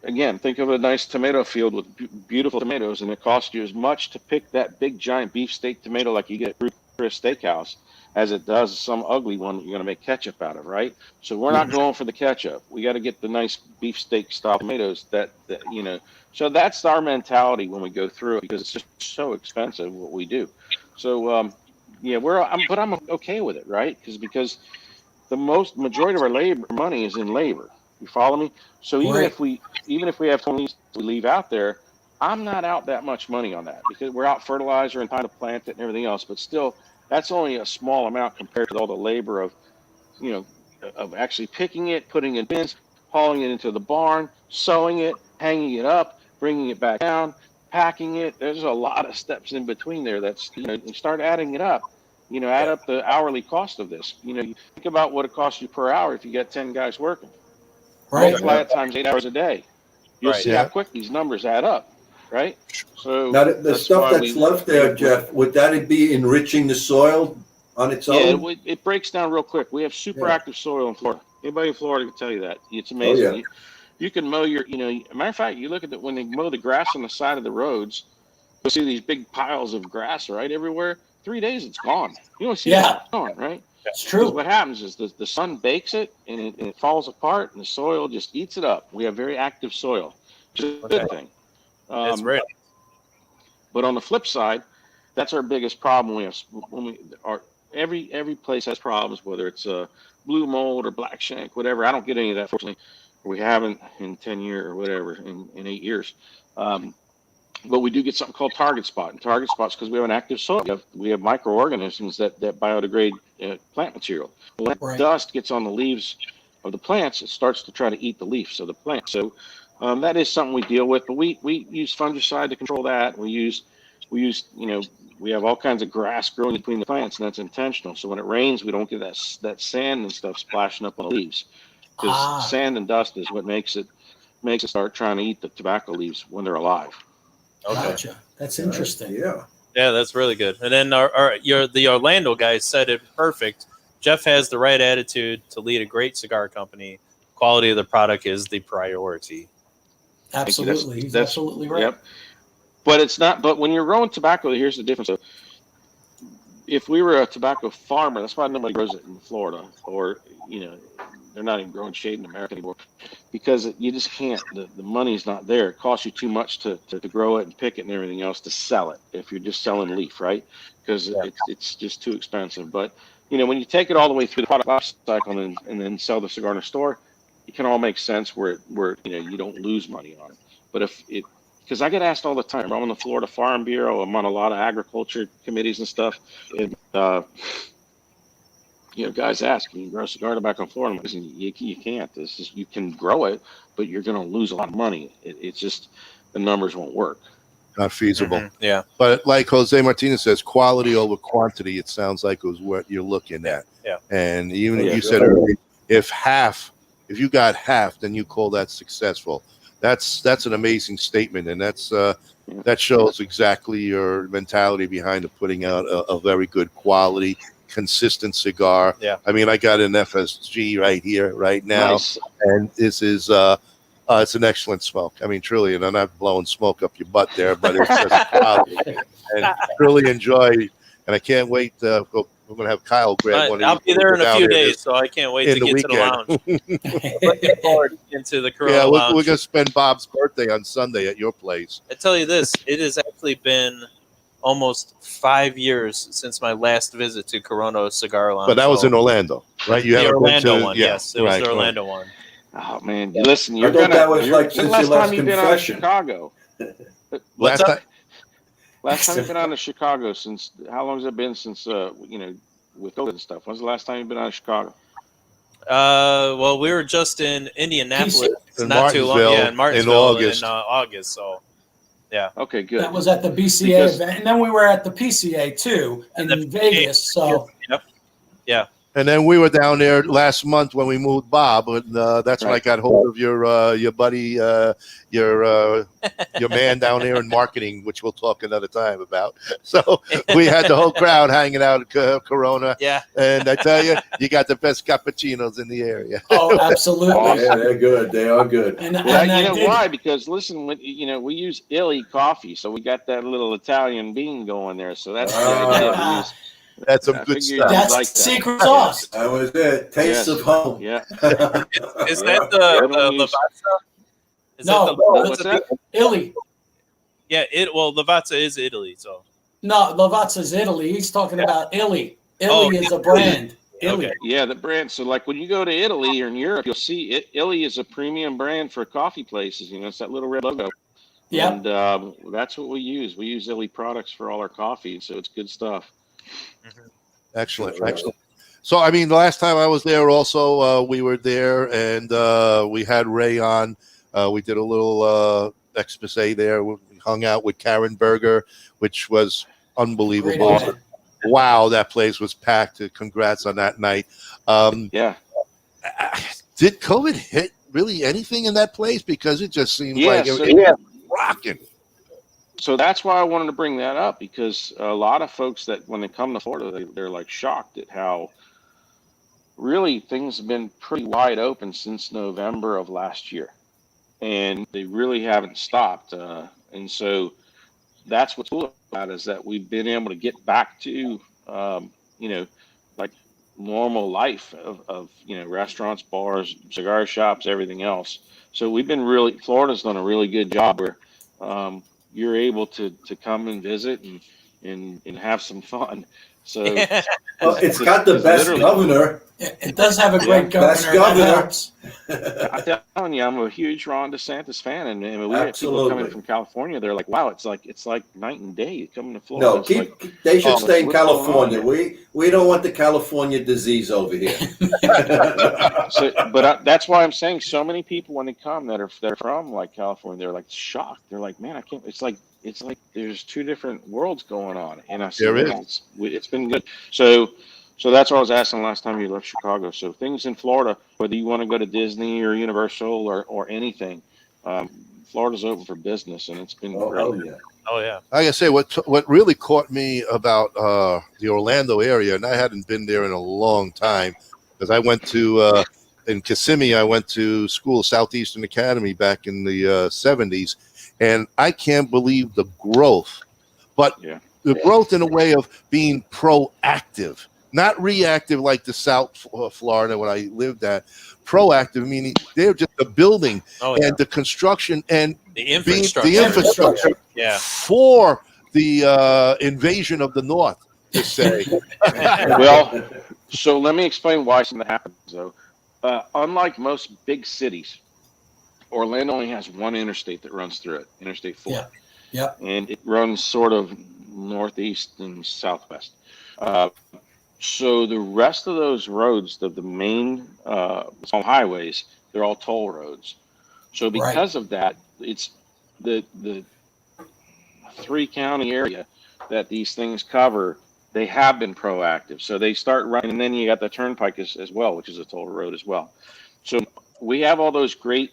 Speaker 6: again, think of a nice tomato field with beautiful tomatoes, and it costs you as much to pick that big giant beefsteak tomato like you get at Chris Steakhouse as it does some ugly one that you're going to make ketchup out of, right? So we're not going for the ketchup. We got to get the nice beefsteak style tomatoes that. So that's our mentality when we go through it, because it's just so expensive what we do. So Yeah, but I'm okay with it, right? Because the majority of our labor money is in labor. You follow me? So even if we have 20 we leave out there, I'm not out that much money on that because we're out fertilizer and trying to plant it and everything else. But still, that's only a small amount compared to all the labor of, of actually picking it, putting it in bins, hauling it into the barn, sewing it, hanging it up, bringing it back down, packing it. There's a lot of steps in between there. That's, you start adding it up. Add up the hourly cost of this. You think about what it costs you per hour if you got 10 guys working.
Speaker 8: Right.
Speaker 6: Multiply it times 8 hours a day. You'll see how quick these numbers add up, right? So
Speaker 3: now the stuff that's left there, Jeff, would that be enriching the soil on its own?
Speaker 6: Yeah, it breaks down real quick. We have super active soil in Florida. Anybody in Florida can tell you that. It's amazing.
Speaker 3: Oh, yeah.
Speaker 6: You can mow matter of fact, you look at when they mow the grass on the side of the roads, you'll see these big piles of grass right everywhere. 3 days, it's gone. You don't see it gone, right?
Speaker 8: That's true.
Speaker 6: What happens is the sun bakes it and it falls apart and the soil just eats it up. We have very active soil, which is a good thing.
Speaker 5: It's great.
Speaker 6: But on the flip side, that's our biggest problem. Every place has problems, whether it's blue mold or black shank, whatever. I don't get any of that, fortunately. We haven't in 10 years or whatever, in 8 years. But we do get something called target spot. And target spots, because we have an active soil, we have microorganisms that biodegrade plant material. When dust gets on the leaves of the plants, it starts to try to eat the leaves of the plant. So that is something we deal with. But we use fungicide to control that. We use we have all kinds of grass growing between the plants, and that's intentional. So when it rains, we don't get that sand and stuff splashing up on the leaves, because sand and dust is what makes it start trying to eat the tobacco leaves when they're alive.
Speaker 5: Okay.
Speaker 8: Gotcha. That's interesting.
Speaker 3: Yeah,
Speaker 5: that's really good. And then the Orlando guys said it perfect. Jeff has the right attitude to lead a great cigar company. Quality of the product is the priority.
Speaker 8: Absolutely. He's absolutely right.
Speaker 6: Yep. But it's not. But when you're growing tobacco, here's the difference. So if we were a tobacco farmer, that's why nobody grows it in Florida, or they're not even growing shade in America anymore, because you just can't. The money's not there. It costs you too much to grow it and pick it and everything else to sell it. If you're just selling leaf, right? Because it's just too expensive. But when you take it all the way through the product life cycle and then sell the cigar in a store, it can all make sense where you don't lose money on it. But because I get asked all the time, I'm on the Florida Farm Bureau, I'm on a lot of agriculture committees and stuff, and guys ask, can you grow cigar tobacco in Florida? I'm like, you can't. You can grow it, but you're going to lose a lot of money. It's just the numbers won't work.
Speaker 1: Not feasible.
Speaker 5: Mm-hmm. Yeah.
Speaker 1: But like Jose Martinez says, quality over quantity, it sounds like was what you're looking at.
Speaker 5: Yeah.
Speaker 1: And even if you said earlier, if you got half, then you call that successful. That's an amazing statement, and that shows exactly your mentality behind putting out a very good quality, consistent cigar.
Speaker 5: Yeah.
Speaker 1: I mean, I got an FSG right here, right now, and this is it's an excellent smoke. I mean, truly, and I'm not blowing smoke up your butt there, but it's just quality. And truly enjoy. And I can't wait. We're going to have Kyle grab one.
Speaker 5: I'll be there in a few days, so I can't wait to get to the lounge. Looking forward into the Corona lounge.
Speaker 1: We're going to spend Bob's birthday on Sunday at your place.
Speaker 5: I tell you this, it has actually been almost 5 years since my last visit to Corona Cigar Lounge.
Speaker 1: But that was in Orlando, right?
Speaker 5: The Orlando one, yes. It was the Orlando one.
Speaker 6: Oh, man. Listen,
Speaker 3: I thought that was like since your last
Speaker 6: you've been out of Chicago.
Speaker 5: What's up?
Speaker 6: Last time you've been out of Chicago since, how long has it been since, with COVID and stuff? When's the last time you've been out of Chicago?
Speaker 5: Well, we were just in Indianapolis not too long. Yeah, in Martinsville in August. So, yeah.
Speaker 6: Okay, good.
Speaker 8: That was at the BCA event, and then we were at the PCA too in Vegas. So,
Speaker 5: yep. Yeah.
Speaker 1: And then we were down there last month when we moved Bob, and that's when I got hold of your buddy, your man down there in marketing, which we'll talk another time about. So we had the whole crowd hanging out at Corona.
Speaker 5: Yeah.
Speaker 1: And I tell you, you got the best cappuccinos in the area.
Speaker 8: Oh, absolutely.
Speaker 3: Yeah, they're good. They are good.
Speaker 8: And
Speaker 6: why? Because listen, we use illy coffee, so we got that little Italian bean going there. So that's the idea.
Speaker 1: That's some good stuff.
Speaker 8: That's
Speaker 6: like
Speaker 8: secret sauce.
Speaker 3: That was it. Taste of home.
Speaker 6: Yeah.
Speaker 5: Is that the Lavazza?
Speaker 8: No,
Speaker 6: what's that?
Speaker 8: Italy.
Speaker 5: Yeah, Lavazza is Italy. So
Speaker 8: No, Lavazza's Italy. He's talking about Illy. Illy is a brand. Illy.
Speaker 5: Okay.
Speaker 6: Yeah, the brand. So like when you go to Italy or in Europe, you'll see Illy is a premium brand for coffee places. It's that little red logo.
Speaker 8: Yeah.
Speaker 6: And that's what we use. We use Illy products for all our coffee, so it's good stuff.
Speaker 1: Excellent. So, I mean, the last time I was there also, we were there and we had Ray on. We did a little expose there. We hung out with Karen Berger, which was unbelievable.
Speaker 8: Great.
Speaker 1: Wow, that place was packed. Congrats on that night.
Speaker 6: Yeah.
Speaker 1: Did COVID hit really anything in that place? Because it just seemed like it was rocking.
Speaker 6: So that's why I wanted to bring that up, because a lot of folks that when they come to Florida, they're like shocked at how really things have been pretty wide open since November of last year, and they really haven't stopped. And so that's what's cool about it, is that we've been able to get back to, like normal life of restaurants, bars, cigar shops, everything else. So we've been Florida's done a really good job where you're able to come and visit and have some fun. So
Speaker 3: well, it's got the best governor.
Speaker 8: It does have a great governor.
Speaker 3: Best governor.
Speaker 6: I'm telling you, I'm a huge Ron DeSantis fan, and we have people coming from California. They're like, "Wow, it's like night and day coming to Florida."
Speaker 3: No, they should stay in California. We don't want the California disease over here.
Speaker 6: But that's why I'm saying so many people when they come that are from like California, they're like shocked. They're like, "Man, I can't." It's like there's two different worlds going on, and I see it's been good. So that's what I was asking last time you left Chicago. So things in Florida, whether you want to go to Disney or Universal or anything, Florida's open for business, and it's been great.
Speaker 5: Oh yeah.
Speaker 1: Like I say, what really caught me about the Orlando area, and I hadn't been there in a long time, because I went to in Kissimmee. I went to school, Southeastern Academy, back in the 70s, and I can't believe the growth. But the growth in a way of being proactive. Not reactive like the South Florida when I lived at. Proactive, meaning they're just the building and the construction and
Speaker 5: the infrastructure.
Speaker 1: For the invasion of the North, to say.
Speaker 6: Well, so let me explain why something happens, though. Unlike most big cities, Orlando only has one interstate that runs through it, Interstate 4.
Speaker 8: Yeah. And
Speaker 6: it runs sort of northeast and southwest. So the rest of those roads, the main small highways, they're all toll roads. So because of that, it's the 3-county area that these things cover. They have been proactive. So they start running, and then you got the turnpike as well, which is a toll road as well. So we have all those great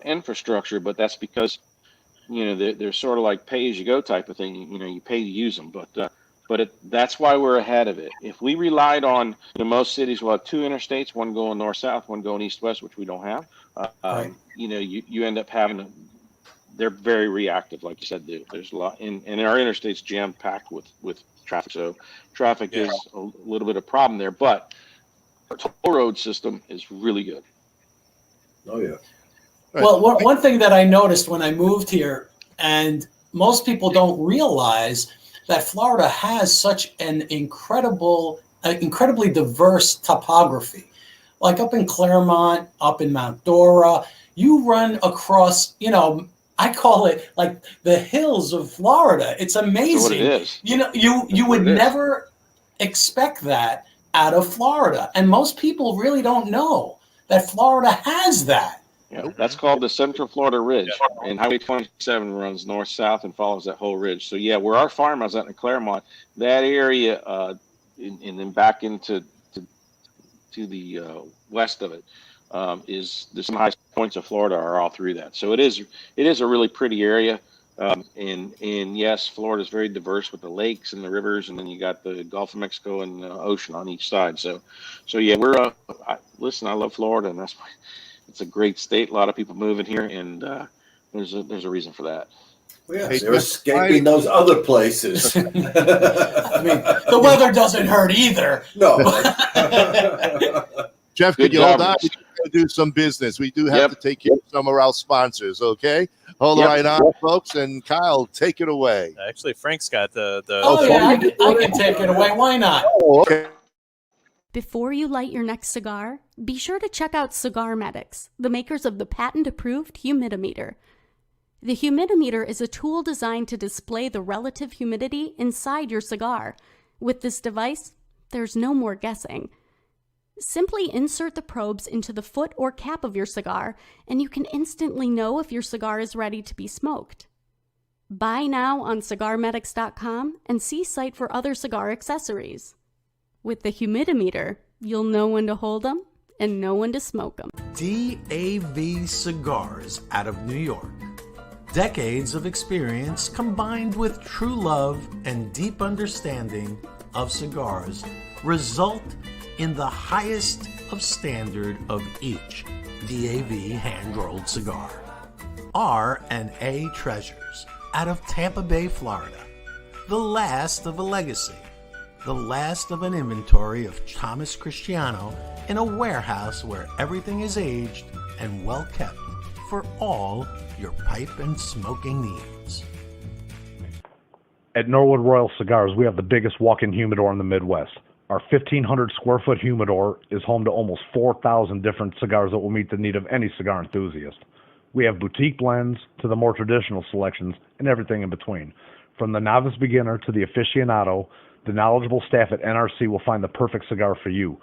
Speaker 6: infrastructure, but that's because they're sort of like pay-as-you-go type of thing. You pay to use them, but that's why we're ahead of it. If we relied on, most cities will have 2 interstates, one going north-south, one going east-west, which we don't have. You end up having they're very reactive, like you said. There's a lot, and our interstate's jam-packed with traffic. So traffic is a little bit of a problem there, but our toll road system is really good.
Speaker 3: Oh, yeah.
Speaker 8: Well, one thing that I noticed when I moved here, and most people don't realize, that Florida has such an incredibly diverse topography. Like up in Claremont, up in Mount Dora, you run across, I call it like the hills of Florida. It's amazing.
Speaker 6: That's what it is.
Speaker 8: You would never expect that out of Florida. And most people really don't know that Florida has that.
Speaker 6: Yeah, that's called the Central Florida Ridge, and Highway 27 runs north-south and follows that whole ridge. So where our farm is at in Claremont, that area, and then back into the west of it, is some highest points of Florida are all through that. So it is a really pretty area, and yes, Florida is very diverse with the lakes and the rivers, and then you got the Gulf of Mexico and the ocean on each side. So we're listen, I love Florida, and that's why. It's a great state. A lot of people moving here, and there's a reason for that.
Speaker 3: Well, they're escaping those other places.
Speaker 8: I mean, the weather doesn't hurt either.
Speaker 3: No.
Speaker 1: Jeff, could you hold on? to do some business. We do have to take care of some of our sponsors, okay? Hold the right on, folks, and Kyle, take it away.
Speaker 5: Actually, Frank's got the
Speaker 8: I can take it away. Why not?
Speaker 1: Oh, okay.
Speaker 9: Before you light your next cigar, be sure to check out Cigar Medics, the makers of the patent-approved humidimeter. The humidimeter is a tool designed to display the relative humidity inside your cigar. With this device, there's no more guessing. Simply insert the probes into the foot or cap of your cigar, and you can instantly know if your cigar is ready to be smoked. Buy now on cigarmedics.com and see site for other cigar accessories. With the humidimeter, you'll know when to hold them and know when to smoke them.
Speaker 4: DAV Cigars out of New York. Decades of experience combined with true love and deep understanding of cigars result in the highest of standard of each DAV hand-rolled cigar. RnA Treasures out of Tampa Bay, Florida. The last of a legacy. The last of an inventory of Thomas Cristiano in a warehouse where everything is aged and well kept for all your pipe and smoking needs.
Speaker 10: At Norwood Royal Cigars, we have the biggest walk-in humidor in the Midwest. Our 1,500 square foot humidor is home to almost 4,000 different cigars that will meet the need of any cigar enthusiast. We have boutique blends to the more traditional selections and everything in between. From the novice beginner to the aficionado, the knowledgeable staff at NRC will find the perfect cigar for you.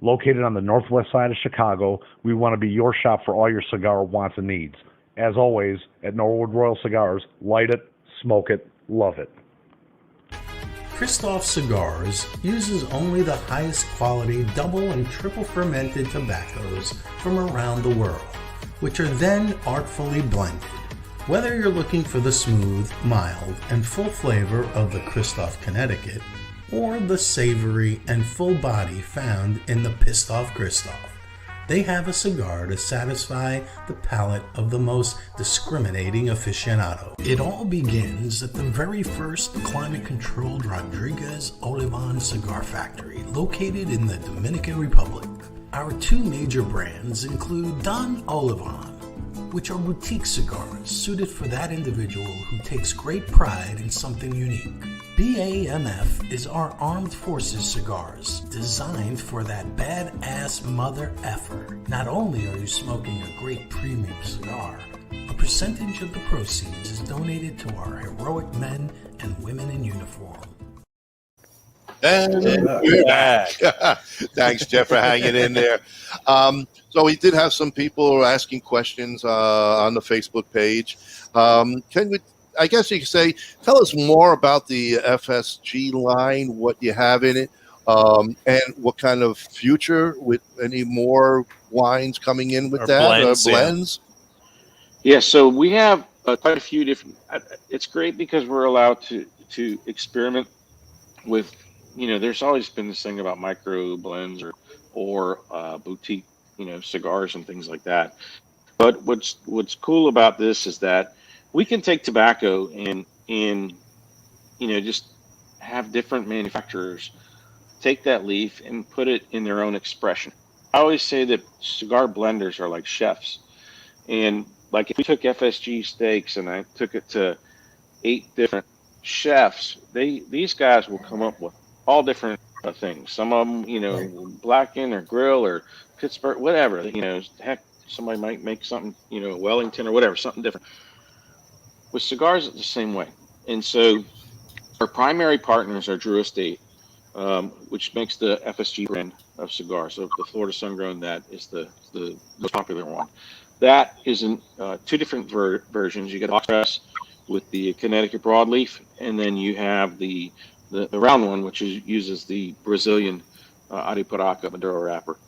Speaker 10: Located on the northwest side of Chicago, we want to be your shop for all your cigar wants and needs. As always, at Norwood Royal Cigars, light it, smoke it, love it.
Speaker 4: Kristoff Cigars uses only the highest quality double and triple fermented tobaccos from around the world, which are then artfully blended. Whether you're looking for the smooth, mild, and full flavor of the Kristoff Connecticut, or the savory and full body found in the Pissed Off Kristoff, they have a cigar to satisfy the palate of the most discriminating aficionado. It all begins at the very first climate-controlled Rodriguez Olivan cigar factory located in the Dominican Republic. Our two major brands include Don Olivan, which are boutique cigars suited for that individual who takes great pride in something unique. BAMF is our armed forces cigars, designed for that badass mother effer. Not only are you smoking a great premium cigar, a percentage of the proceeds is donated to our heroic men and women in uniform.
Speaker 1: And we're back. Thanks, Jeff, for hanging in there. So we did have some people asking questions on the Facebook page. I guess you could say, tell us more about the FSG line, what you have in it, and what kind of future with any more wines coming in with blends.
Speaker 6: Yeah, so we have quite a few different. It's great because we're allowed to experiment with. There's always been this thing about micro blends or boutique, cigars and things like that. But what's cool about this is that we can take tobacco and just have different manufacturers take that leaf and put it in their own expression. I always say that cigar blenders are like chefs. And like if we took FSG steaks and I took it to 8 different chefs, these guys will come up with all different things. Some of them, blacken or grill or Pittsburgh, whatever. Heck, somebody might make something, Wellington or whatever, something different. With cigars, it's the same way. And so our primary partners are Drew Estate, which makes the FSG brand of cigars. So the Florida Sun-Grown, that is the most popular one. That is in 2 different versions. You get box press with the Connecticut broadleaf, and then you have the round one, which uses the Brazilian Aripiraca Maduro wrapper,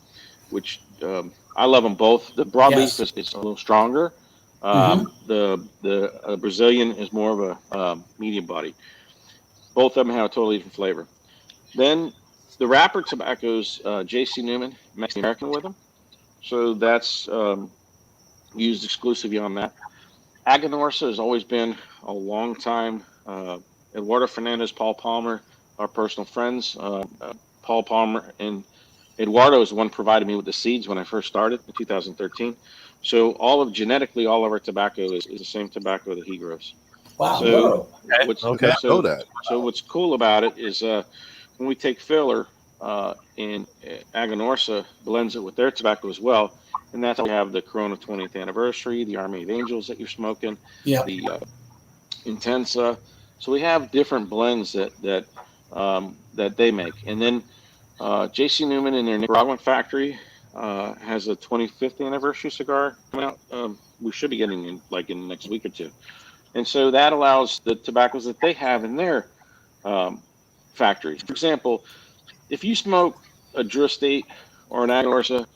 Speaker 6: which I love them both. The broadleaf is a little stronger. The Brazilian is more of a medium body. Both of them have a totally different flavor. Then the wrapper tobaccos, J.C. Newman makes the American with them. So that's used exclusively on that. Aganorsa has always been a long time. Eduardo Fernandez, Paul Palmer, our personal friends. Paul Palmer and Eduardo is the one provided me with the seeds when I first started in 2013. So genetically, all of our tobacco is the same tobacco that he grows.
Speaker 8: Wow.
Speaker 6: So
Speaker 1: So
Speaker 6: what's cool about it is when we take filler and Aganorsa blends it with their tobacco as well, and that's how we have the Corona 20th anniversary, the Army of Angels that you're smoking, the Intensa. So we have different blends that they make, and then J.C. Newman in their Nicaraguan factory has a 25th anniversary cigar coming out. We should be getting in the next week or two, and so that allows the tobaccos that they have in their factories. For example, if you smoke a Drew Estate or an Aganorsa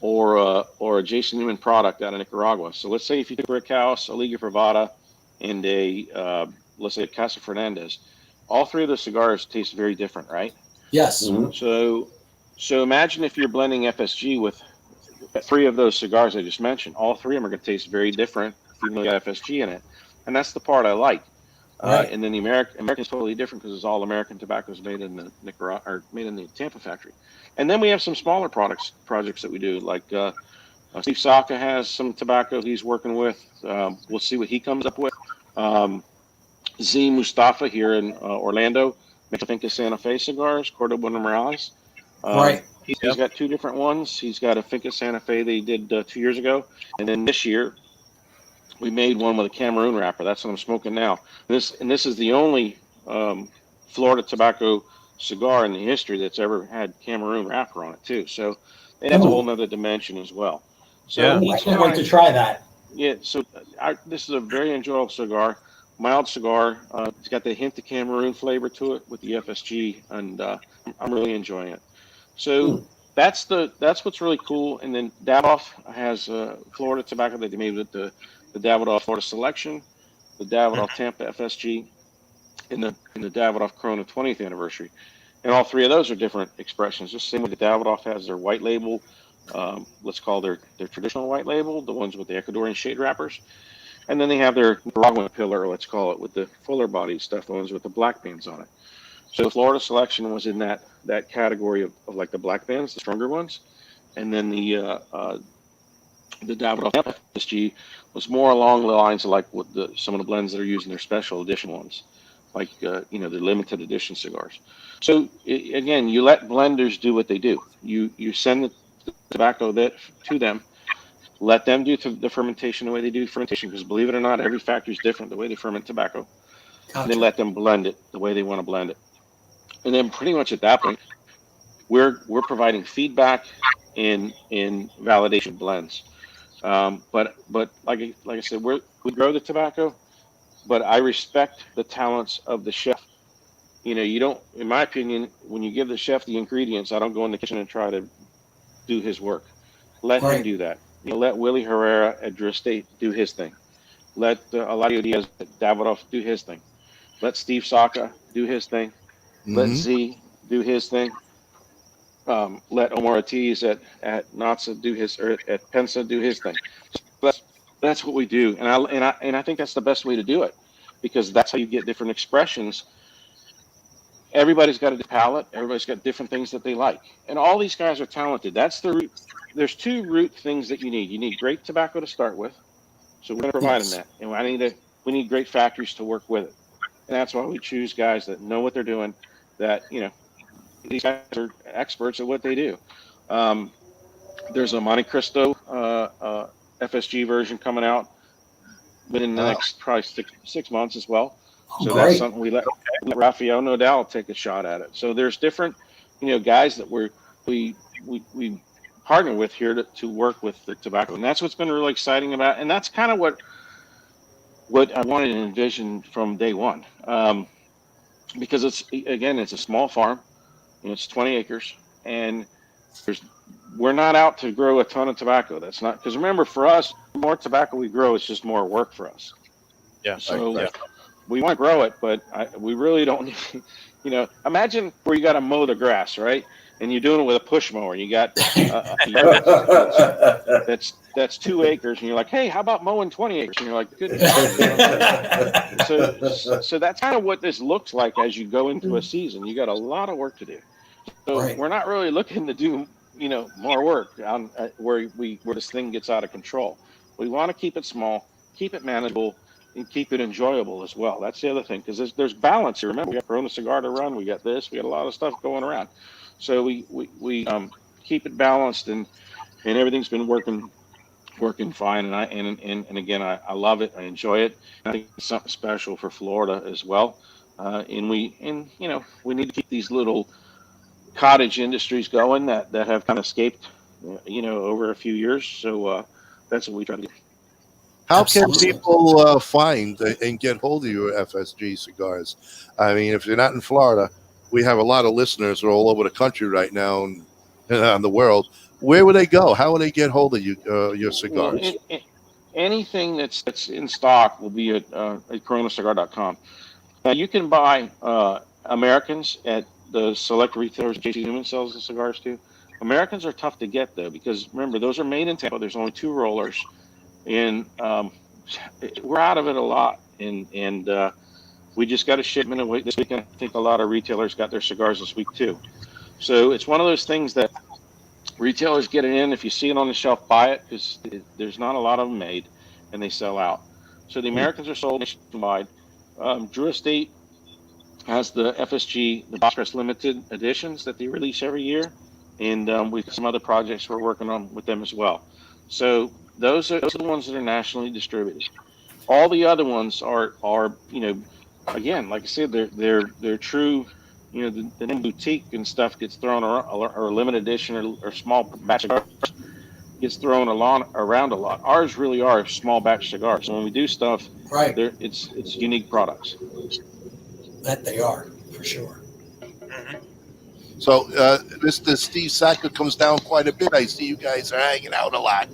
Speaker 6: or a Jason Newman product out of Nicaragua. So let's say if you took a Brick House, a Liga Privada, and let's say a Casa Fernandez, all three of those cigars taste very different, right?
Speaker 8: Yes.
Speaker 3: Mm-hmm.
Speaker 6: So imagine if you're blending FSG with three of those cigars I just mentioned. All three of them are going to taste very different, even though they got FSG in it. And that's the part I like.
Speaker 8: Right.
Speaker 6: And then the American's totally different because it's all American tobaccos made in the Nicaragua or made in the Tampa factory. And then we have some smaller projects that we do, like Steve Saka has some tobacco he's working with. We'll see what he comes up with. Z Mustafa here in Orlando makes, I think, a Santa Fe cigars, Cordoba and Morales.
Speaker 8: Right.
Speaker 6: He's got two different ones. He's got a Finca Santa Fe they did 2 years ago, and then this year we made one with a Cameroon wrapper. That's what I'm smoking now. This is the only Florida tobacco cigar in the history that's ever had Cameroon wrapper on it too. So it has a whole nother dimension as well. So
Speaker 8: I can't wait to try that.
Speaker 6: Yeah. So this is a very enjoyable cigar, mild cigar. It's got the hint of Cameroon flavor to it with the FSG, and I'm really enjoying it. So that's what's really cool. And then Davidoff has Florida tobacco that they made with the Davidoff Florida Selection, the Davidoff Tampa FSG, and the Davidoff Corona 20th anniversary. And all three of those are different expressions. Just same way the Davidoff has their white label, let's call their traditional white label, the ones with the Ecuadorian shade wrappers. And then they have their Nicaraguan pillar, let's call it, with the fuller body stuff, the ones with the black bands on it. So the Florida Selection was in that category of like the black bands, the stronger ones. And then the Davidoff FSG was more along the lines of like what some of the blends that are using their special edition ones, like the limited edition cigars. So again, you let blenders do what they do. You send the tobacco to them, let them do the fermentation the way they do fermentation, because believe it or not, every factory is different the way they ferment tobacco. Gotcha. And then let them blend it the way they want to blend it. And then pretty much at that point, we're providing feedback in validation blends. But like I said, we grow the tobacco, but I respect the talents of the chef. You don't, in my opinion, when you give the chef the ingredients, I don't go in the kitchen and try to do his work. Let him do that. Let Willie Herrera at Drew Estate do his thing. Let Eladio Diaz at Davidoff do his thing. Let Steve Saka do his thing. Let Z do his thing. Let Omar Ortiz at NATSA do his, or at Pensa do his thing. That's what we do, and I think that's the best way to do it, because that's how you get different expressions. Everybody's got a palate. Everybody's got different things that they like, and all these guys are talented. That's the root. There's two root things that you need. You need great tobacco to start with, so we're going to provide them that, and we need great factories to work with it, and that's why we choose guys that know what they're doing. That these guys are experts at what they do. There's a Monte Cristo FSG version coming out within the next probably six months as well. So that's something we let Rafael Nodal take a shot at it. So there's different, guys that we partner with here to work with the tobacco, and that's what's been really exciting about. And that's kind of what I wanted to envision from day one, because it's a small farm, it's 20 acres, and we're not out to grow a ton of tobacco. That's not, because remember, for us, the more tobacco we grow, it's just more work for us.
Speaker 5: Yeah.
Speaker 6: So we want to grow it, but we really don't need, imagine where you got to mow the grass, right? And you're doing it with a push mower. You got that's 2 acres, and you're like, hey, how about mowing 20 acres? And you're like, good. So that's kind of what this looks like as you go into a season. You got a lot of work to do. So
Speaker 8: Right.
Speaker 6: we're not really looking to do, more work on where this thing gets out of control. We want to keep it small, keep it manageable, and keep it enjoyable as well. That's the other thing, because there's balance here. Remember, we got Corona Cigar to run. We got this. We got a lot of stuff going around. So we keep it balanced, and everything's been working fine. And again, I love it. I enjoy it. I think it's something special for Florida as well. And we need to keep these little cottage industries going that have kind of escaped, over a few years. So that's what we try to do.
Speaker 1: How
Speaker 8: Absolutely.
Speaker 1: can people find and get hold of your FSG cigars? I mean, if you're not in Florida, we have a lot of listeners who are all over the country right now and around the world. Where would they go? How would they get hold of you, your cigars?
Speaker 6: Well, anything that's in stock will be at coronacigar.com. You can buy Americans at the select retailers. J.C. Newman sells the cigars too. Americans are tough to get though, because remember, those are made in Tampa. There's only 2 rollers, and we're out of it a lot. And we just got a shipment of this week. I think a lot of retailers got their cigars this week too. So it's one of those things that retailers get it in. If you see it on the shelf, buy it, because there's not a lot of them made, and they sell out. So the Americans are sold nationwide. Drew Estate has the FSG, the Box Limited editions that they release every year, and we've got some other projects we're working on with them as well. So those are the ones that are nationally distributed. All the other ones are again, like I said, they're true. The name boutique and stuff gets thrown around, or limited edition or small batch cigars gets thrown around a lot. Ours really are small batch cigars. So when we do stuff,
Speaker 8: Right.
Speaker 6: It's unique products.
Speaker 8: That they are, for sure.
Speaker 1: So Mr. Steve Sacker comes down quite a bit. I see you guys are hanging out a lot.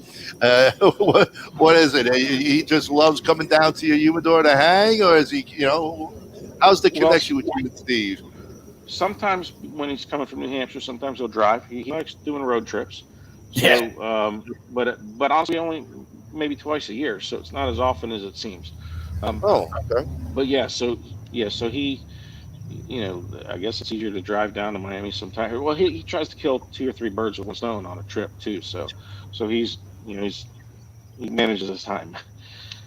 Speaker 1: What is it? He just loves coming down to your humidor to hang, or is he, how's the connection with you and Steve?
Speaker 6: Sometimes when he's coming from New Hampshire, sometimes he'll drive. He likes doing road trips. So,
Speaker 8: Yeah.
Speaker 6: But honestly, only maybe twice a year, so it's not as often as it seems.
Speaker 1: Okay.
Speaker 6: But so he, I guess it's easier to drive down to Miami sometime. Well, he tries to kill 2 or 3 birds with one stone on a trip too. So he's he manages his time.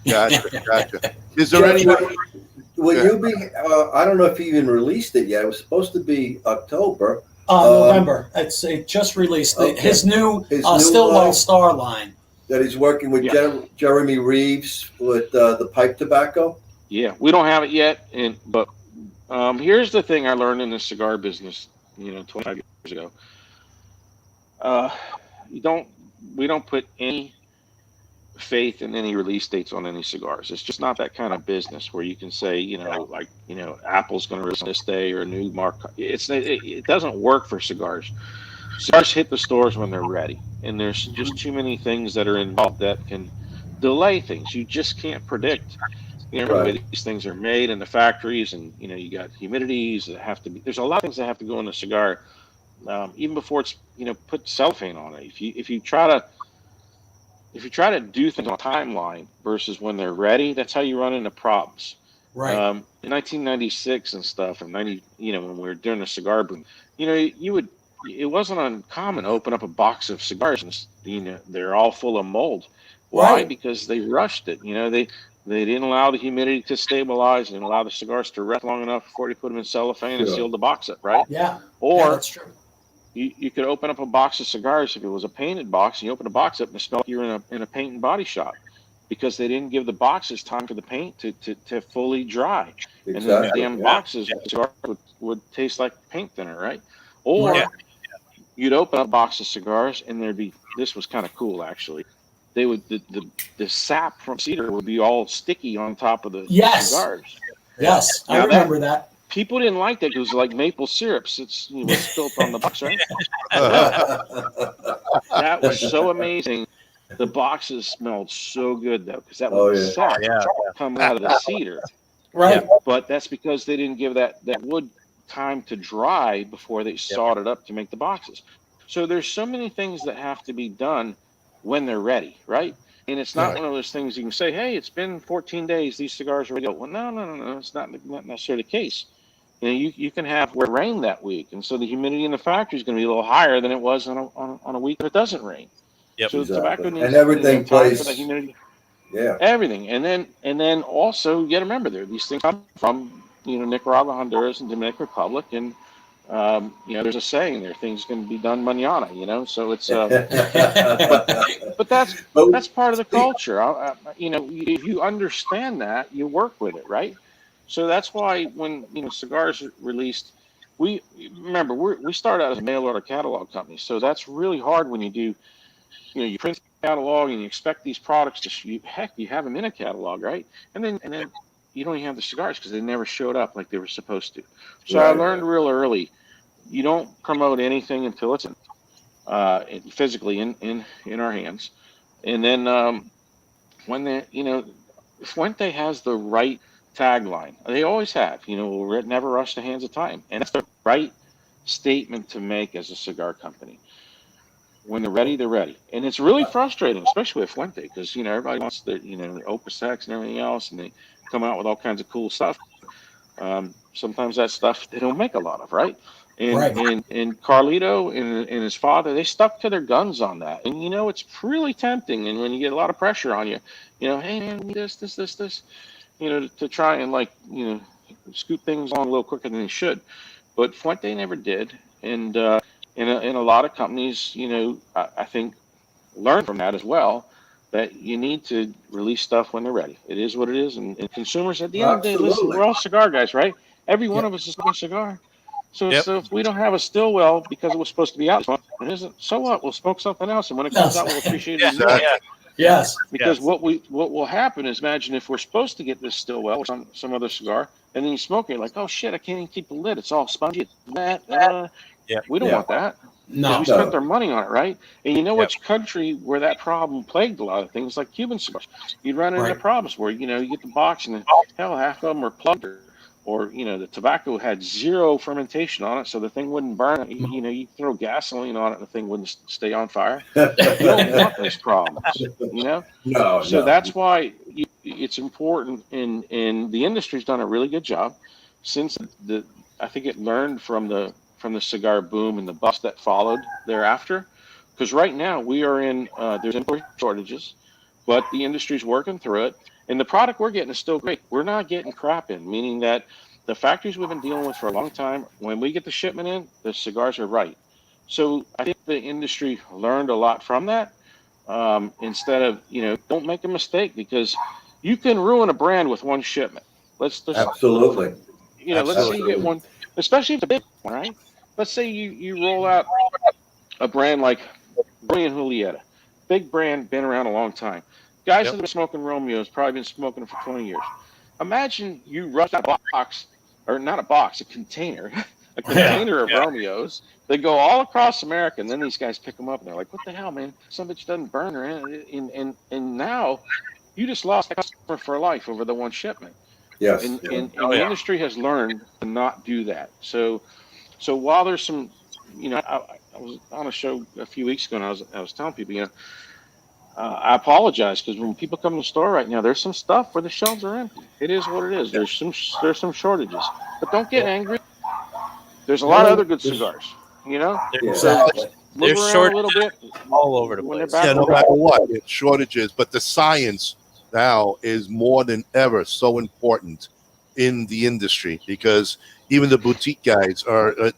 Speaker 1: Gotcha. Is there any?
Speaker 3: Will you be? I don't know if he even released it yet. It was supposed to be October.
Speaker 8: November. It just released.
Speaker 3: Okay.
Speaker 8: His new
Speaker 3: new
Speaker 8: Still
Speaker 3: line?
Speaker 8: White Star line.
Speaker 3: That he's working with Jeremy Reeves with the pipe tobacco.
Speaker 6: Yeah, we don't have it yet, but here's the thing I learned in the cigar business, 25 years ago. We don't put any faith in any release dates on any cigars. It's just not that kind of business where you can say, Apple's going to release this day or a new mark. It doesn't work for cigars. Cigars hit the stores when they're ready, and there's just too many things that are involved that can delay things. You just can't predict. The way these things are made in the factories, and you got humidities that have to be. There's a lot of things that have to go in a cigar, even before it's put cellophane on it. If you try to do things on a timeline versus when they're ready, that's how you run into problems.
Speaker 8: Right.
Speaker 6: In 1996 and stuff, and when we were doing the cigar boom, it wasn't uncommon to open up a box of cigars and they're all full of mold. Why?
Speaker 8: Right.
Speaker 6: Because they rushed it. They didn't allow the humidity to stabilize and allow the cigars to rest long enough before they put them in cellophane and sealed the box up, right?
Speaker 8: Yeah.
Speaker 6: Or
Speaker 8: that's true.
Speaker 6: You could open up a box of cigars if it was a painted box, and you open a box up and it smelled like you're in a paint and body shop, because they didn't give the boxes time for the paint to fully dry.
Speaker 3: Exactly.
Speaker 6: And then the damn boxes would taste like paint thinner, right? Or you'd open up a box of cigars and this was kind of cool actually. They would the sap from Cedar would be all sticky on top of the cigars.
Speaker 8: Yes, I remember that.
Speaker 6: People didn't like that. It was like maple syrup. It's was spilt on the box, right? That was so amazing. The boxes smelled so good though, because that was sap coming out of the cedar.
Speaker 8: Right.
Speaker 6: But that's because they didn't give that wood time to dry before they sawed it up to make the boxes. So there's so many things that have to be done when they're ready, right? And it's not one of those things you can say, hey, it's been 14 days, these cigars are ready. Well, no, it's not necessarily the case. you can have where it rained that week, and so the humidity in the factory is going to be a little higher than it was on a week that it doesn't rain.
Speaker 5: Yep.
Speaker 6: So
Speaker 3: Exactly.
Speaker 6: tobacco needs
Speaker 3: And everything
Speaker 6: time for
Speaker 3: plays.
Speaker 6: the humidity.
Speaker 3: Yeah.
Speaker 6: Everything, and then also you got to remember these things come from Nicaragua, Honduras, and Dominican Republic, and there's a saying there, things can be done mañana, so it's but that's part of the culture. If you understand that, you work with it, right? So that's why when cigars are released, we start out as a mail order catalog company, so that's really hard when you do, you print catalog and you expect these products you have them in a catalog, right? And then you don't even have the cigars because they never showed up like they were supposed to. So I learned real early, you don't promote anything until it's physically in our hands. And then when Fuente has the right tagline, they always have, never rush the hands of time, and that's the right statement to make as a cigar company. When they're ready, they're ready. And it's really frustrating, especially with Fuente, because, everybody wants the Opus X and everything else, and they come out with all kinds of cool stuff. Sometimes that stuff they don't make a lot of, right? And Carlito and his father, they stuck to their guns on that. And, it's really tempting. And when you get a lot of pressure on you, hey, man, this, to try and, scoot things on a little quicker than they should. But Fuente never did. And, in a lot of companies, I think learn from that as well, that you need to release stuff when they're ready. It is what it is, and consumers at the end of the day, listen, we're all cigar guys, right? Every one of us is smoking a cigar. So if we don't have a Stillwell because it was supposed to be out, it isn't. So what? We'll smoke something else, and when it comes out, we'll appreciate it more.
Speaker 8: Yes.
Speaker 6: Because what will happen is, imagine if we're supposed to get this Stillwell or some other cigar, and then you smoke it, you're like, oh shit, I can't even keep the lid. It's all spongy. We don't want that.
Speaker 8: No.
Speaker 6: We spent our money on it, right? And which country where that problem plagued a lot of things, like Cuban cigars. You'd run into problems where, you get the box and half of them are plugged, or the tobacco had zero fermentation on it, so the thing wouldn't burn. You throw gasoline on it and the thing wouldn't stay on fire. You don't want those problems,
Speaker 3: No.
Speaker 6: So that's why it's important, and the industry's done a really good job since I think it learned from the cigar boom and the bust that followed thereafter. Because right now we are in there's import shortages, but the industry's working through it, and the product we're getting is still great. We're not getting crap in, meaning that the factories we've been dealing with for a long time, when we get the shipment in, the cigars are right. So I think the industry learned a lot from that. Instead of don't make a mistake, because you can ruin a brand with one shipment.
Speaker 3: Absolutely.
Speaker 6: Let's say you get one, especially if it's a big one, right? Let's say you roll out a brand like Briar Julieta, big brand, been around a long time. Guys that have been smoking Romeos probably been smoking them for 20 years. Imagine you rush out a box, or not a box, a container, of Romeos. They go all across America, and then these guys pick them up, and they're like, "What the hell, man? Some bitch doesn't burn her." And now you just lost a customer for life over the one shipment.
Speaker 3: Yes.
Speaker 6: And the industry has learned to not do that. So while there's some, I was on a show a few weeks ago, and I was telling people, I apologize, because when people come to the store right now, there's some stuff where the shelves are empty. It is what it is. There's some shortages, but don't get angry. There's a lot of other good cigars, So
Speaker 5: there's
Speaker 6: shortages a little bit
Speaker 5: all over the place.
Speaker 1: No matter what, it's shortages, but the science now is more than ever so important in the industry, because even the boutique guys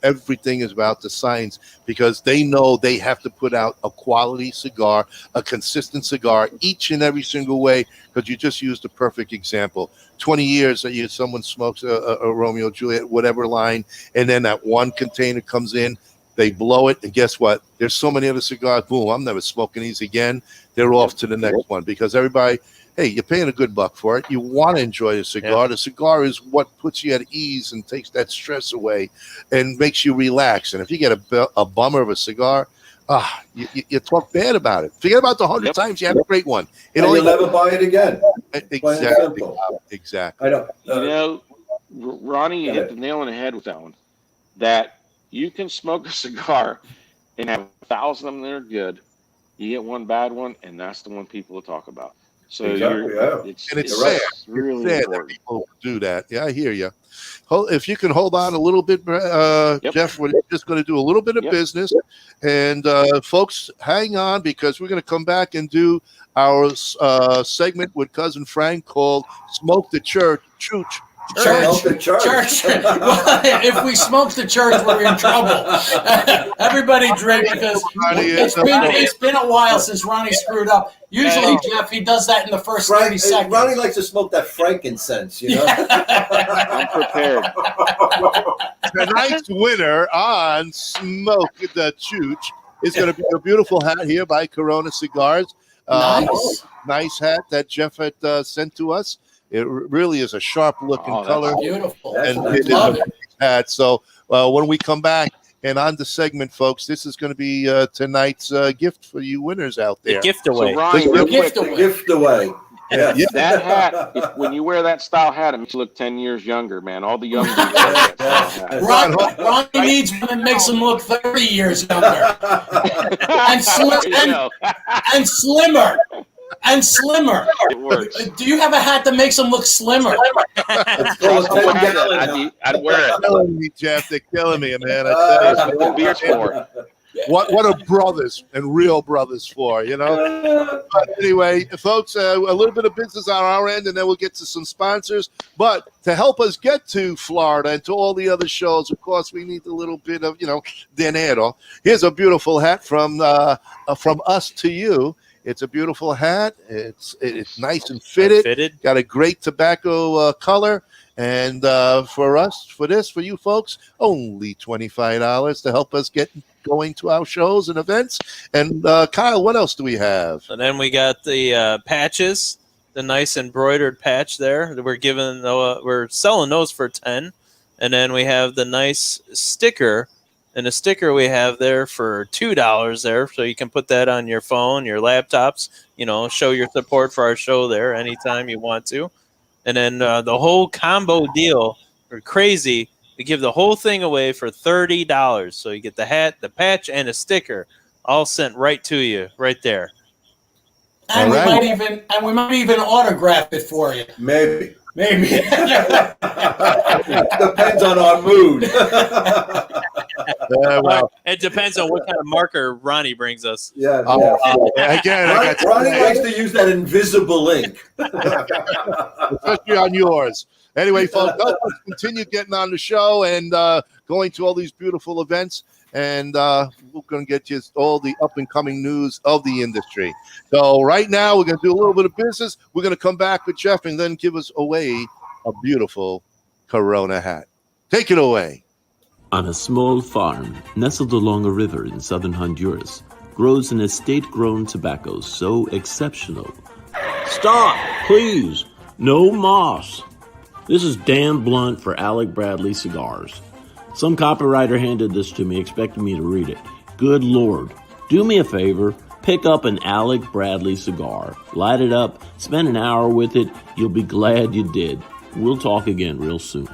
Speaker 1: everything is about the science, because they know they have to put out a quality cigar, a consistent cigar each and every single way. Because you just used the perfect example. 20 years that someone smokes a Romeo Juliet, whatever line, and then that one container comes in, they blow it, and guess what? There's so many other cigars. Boom, I'm never smoking these again. They're off to the next one, because everybody, hey, you're paying a good buck for it. You want to enjoy a cigar. The cigar is what puts you at ease and takes that stress away and makes you relax. And if you get a bummer of a cigar, you talk bad about it. Forget about the 100 times you had a great one.
Speaker 3: You'll never buy it again.
Speaker 1: Exactly.
Speaker 3: I don't.
Speaker 6: Ronnie, you hit the nail on the head with that one. That you can smoke a cigar and have 1,000 of them that are good. You get one bad one, and that's the one people will talk about. So
Speaker 3: Exactly,
Speaker 6: it's
Speaker 1: sad.
Speaker 6: really
Speaker 1: Sad that
Speaker 6: important.
Speaker 1: people do that. Yeah, I hear you. If you can hold on a little bit, Jeff, we're just going to do a little bit of business. And folks, hang on, because we're going to come back and do our segment with Cousin Frank called Smoke the Church.
Speaker 3: Church.
Speaker 8: Well, if we smoke the church, we're in trouble. Everybody drink, because it's been a while since Ronnie screwed up. Usually, Jeff, he does that in the first 30 seconds.
Speaker 3: Ronnie likes to smoke that frankincense, you know?
Speaker 6: I'm prepared.
Speaker 1: Tonight's winner on Smoke the Chooch is going to be a beautiful hat here by Corona Cigars. Nice hat that Jeff had sent to us. It really is a sharp-looking color.
Speaker 8: Beautiful.
Speaker 1: And it is a hat. So when we come back and on the segment, folks, this is going to be tonight's gift for you winners out there.
Speaker 5: The gift away.
Speaker 6: So Ryan,
Speaker 3: The gift away. Yeah.
Speaker 6: That hat, when you wear that style hat, it makes you look 10 years younger, man. All the young dudes wear that style hat.
Speaker 8: Ronnie needs one that makes him look 30 years younger. and slimmer. And slimmer.
Speaker 6: It works.
Speaker 8: Do you have a hat that makes them look slimmer?
Speaker 6: I'd wear it.
Speaker 1: They're killing me, Jeff. They're killing me, man. I tell you. What are brothers and real brothers for, you know? But anyway, folks, a little bit of business on our end, and then we'll get to some sponsors. But to help us get to Florida and to all the other shows, of course, we need a little bit of, dinero. Here's a beautiful hat from us to you. It's a beautiful hat. It's nice and fitted. Got a great tobacco color. And for you folks, only $25 to help us get going to our shows and events. And Kyle, what else do we have?
Speaker 5: And then we got the patches, the nice embroidered patch there. We're selling those for $10. And then we have the nice sticker. And the sticker we have there for $2 there, so you can put that on your phone, your laptops, show your support for our show there anytime you want to. And then the whole combo deal, we're crazy. We give the whole thing away for $30. So you get the hat, the patch, and a sticker all sent right to you, right there.
Speaker 8: And we might even autograph it for you.
Speaker 3: Maybe.
Speaker 8: Depends
Speaker 3: on our mood.
Speaker 1: Well,
Speaker 5: it depends on what kind of marker Ronnie brings us.
Speaker 3: Yeah.
Speaker 1: Again,
Speaker 3: Ronnie likes to use that invisible ink,
Speaker 1: especially on yours. Anyway, folks, let's continue getting on the show and going to all these beautiful events. And we're going to get you all the up-and-coming news of the industry. So right now, we're going to do a little bit of business. We're going to come back with Jeff and then give us away a beautiful Corona hat. Take it away.
Speaker 11: On a small farm nestled along a river in southern Honduras grows an estate-grown tobacco so exceptional. Stop, please. No moss. This is Dan Blunt for Alec Bradley Cigars. Some copywriter handed this to me, expecting me to read it. Good Lord. Do me a favor. Pick up an Alec Bradley cigar. Light it up. Spend an hour with it. You'll be glad you did. We'll talk again real soon.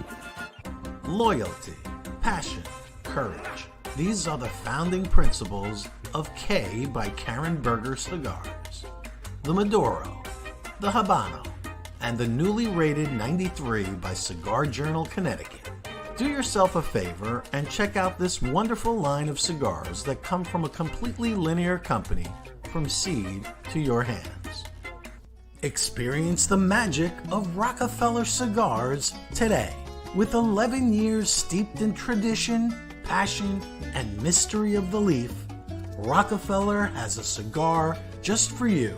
Speaker 4: Loyalty, passion, courage. These are the founding principles of K by Karen Berger Cigars. The Maduro, the Habano, and the newly rated 93 by Cigar Journal Connecticut. Do yourself a favor and check out this wonderful line of cigars that come from a completely linear company from seed to your hands. Experience the magic of Rockefeller cigars today. With 11 years steeped in tradition, passion, and mystery of the leaf, Rockefeller has a cigar just for you.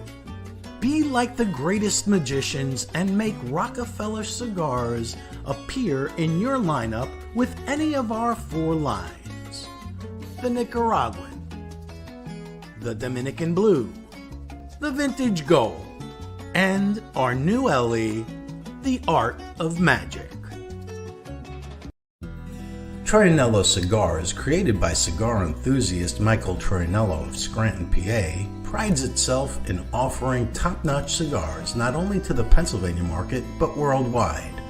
Speaker 4: Be like the greatest magicians and make Rockefeller cigars appear in your lineup with any of our 4 lines. The Nicaraguan, the Dominican Blue, the Vintage Gold, and our new LE, the Art of Magic. Troianiello Cigars, created by cigar enthusiast Michael Troianiello of Scranton, PA, prides itself in offering top-notch cigars not only to the Pennsylvania market, but worldwide.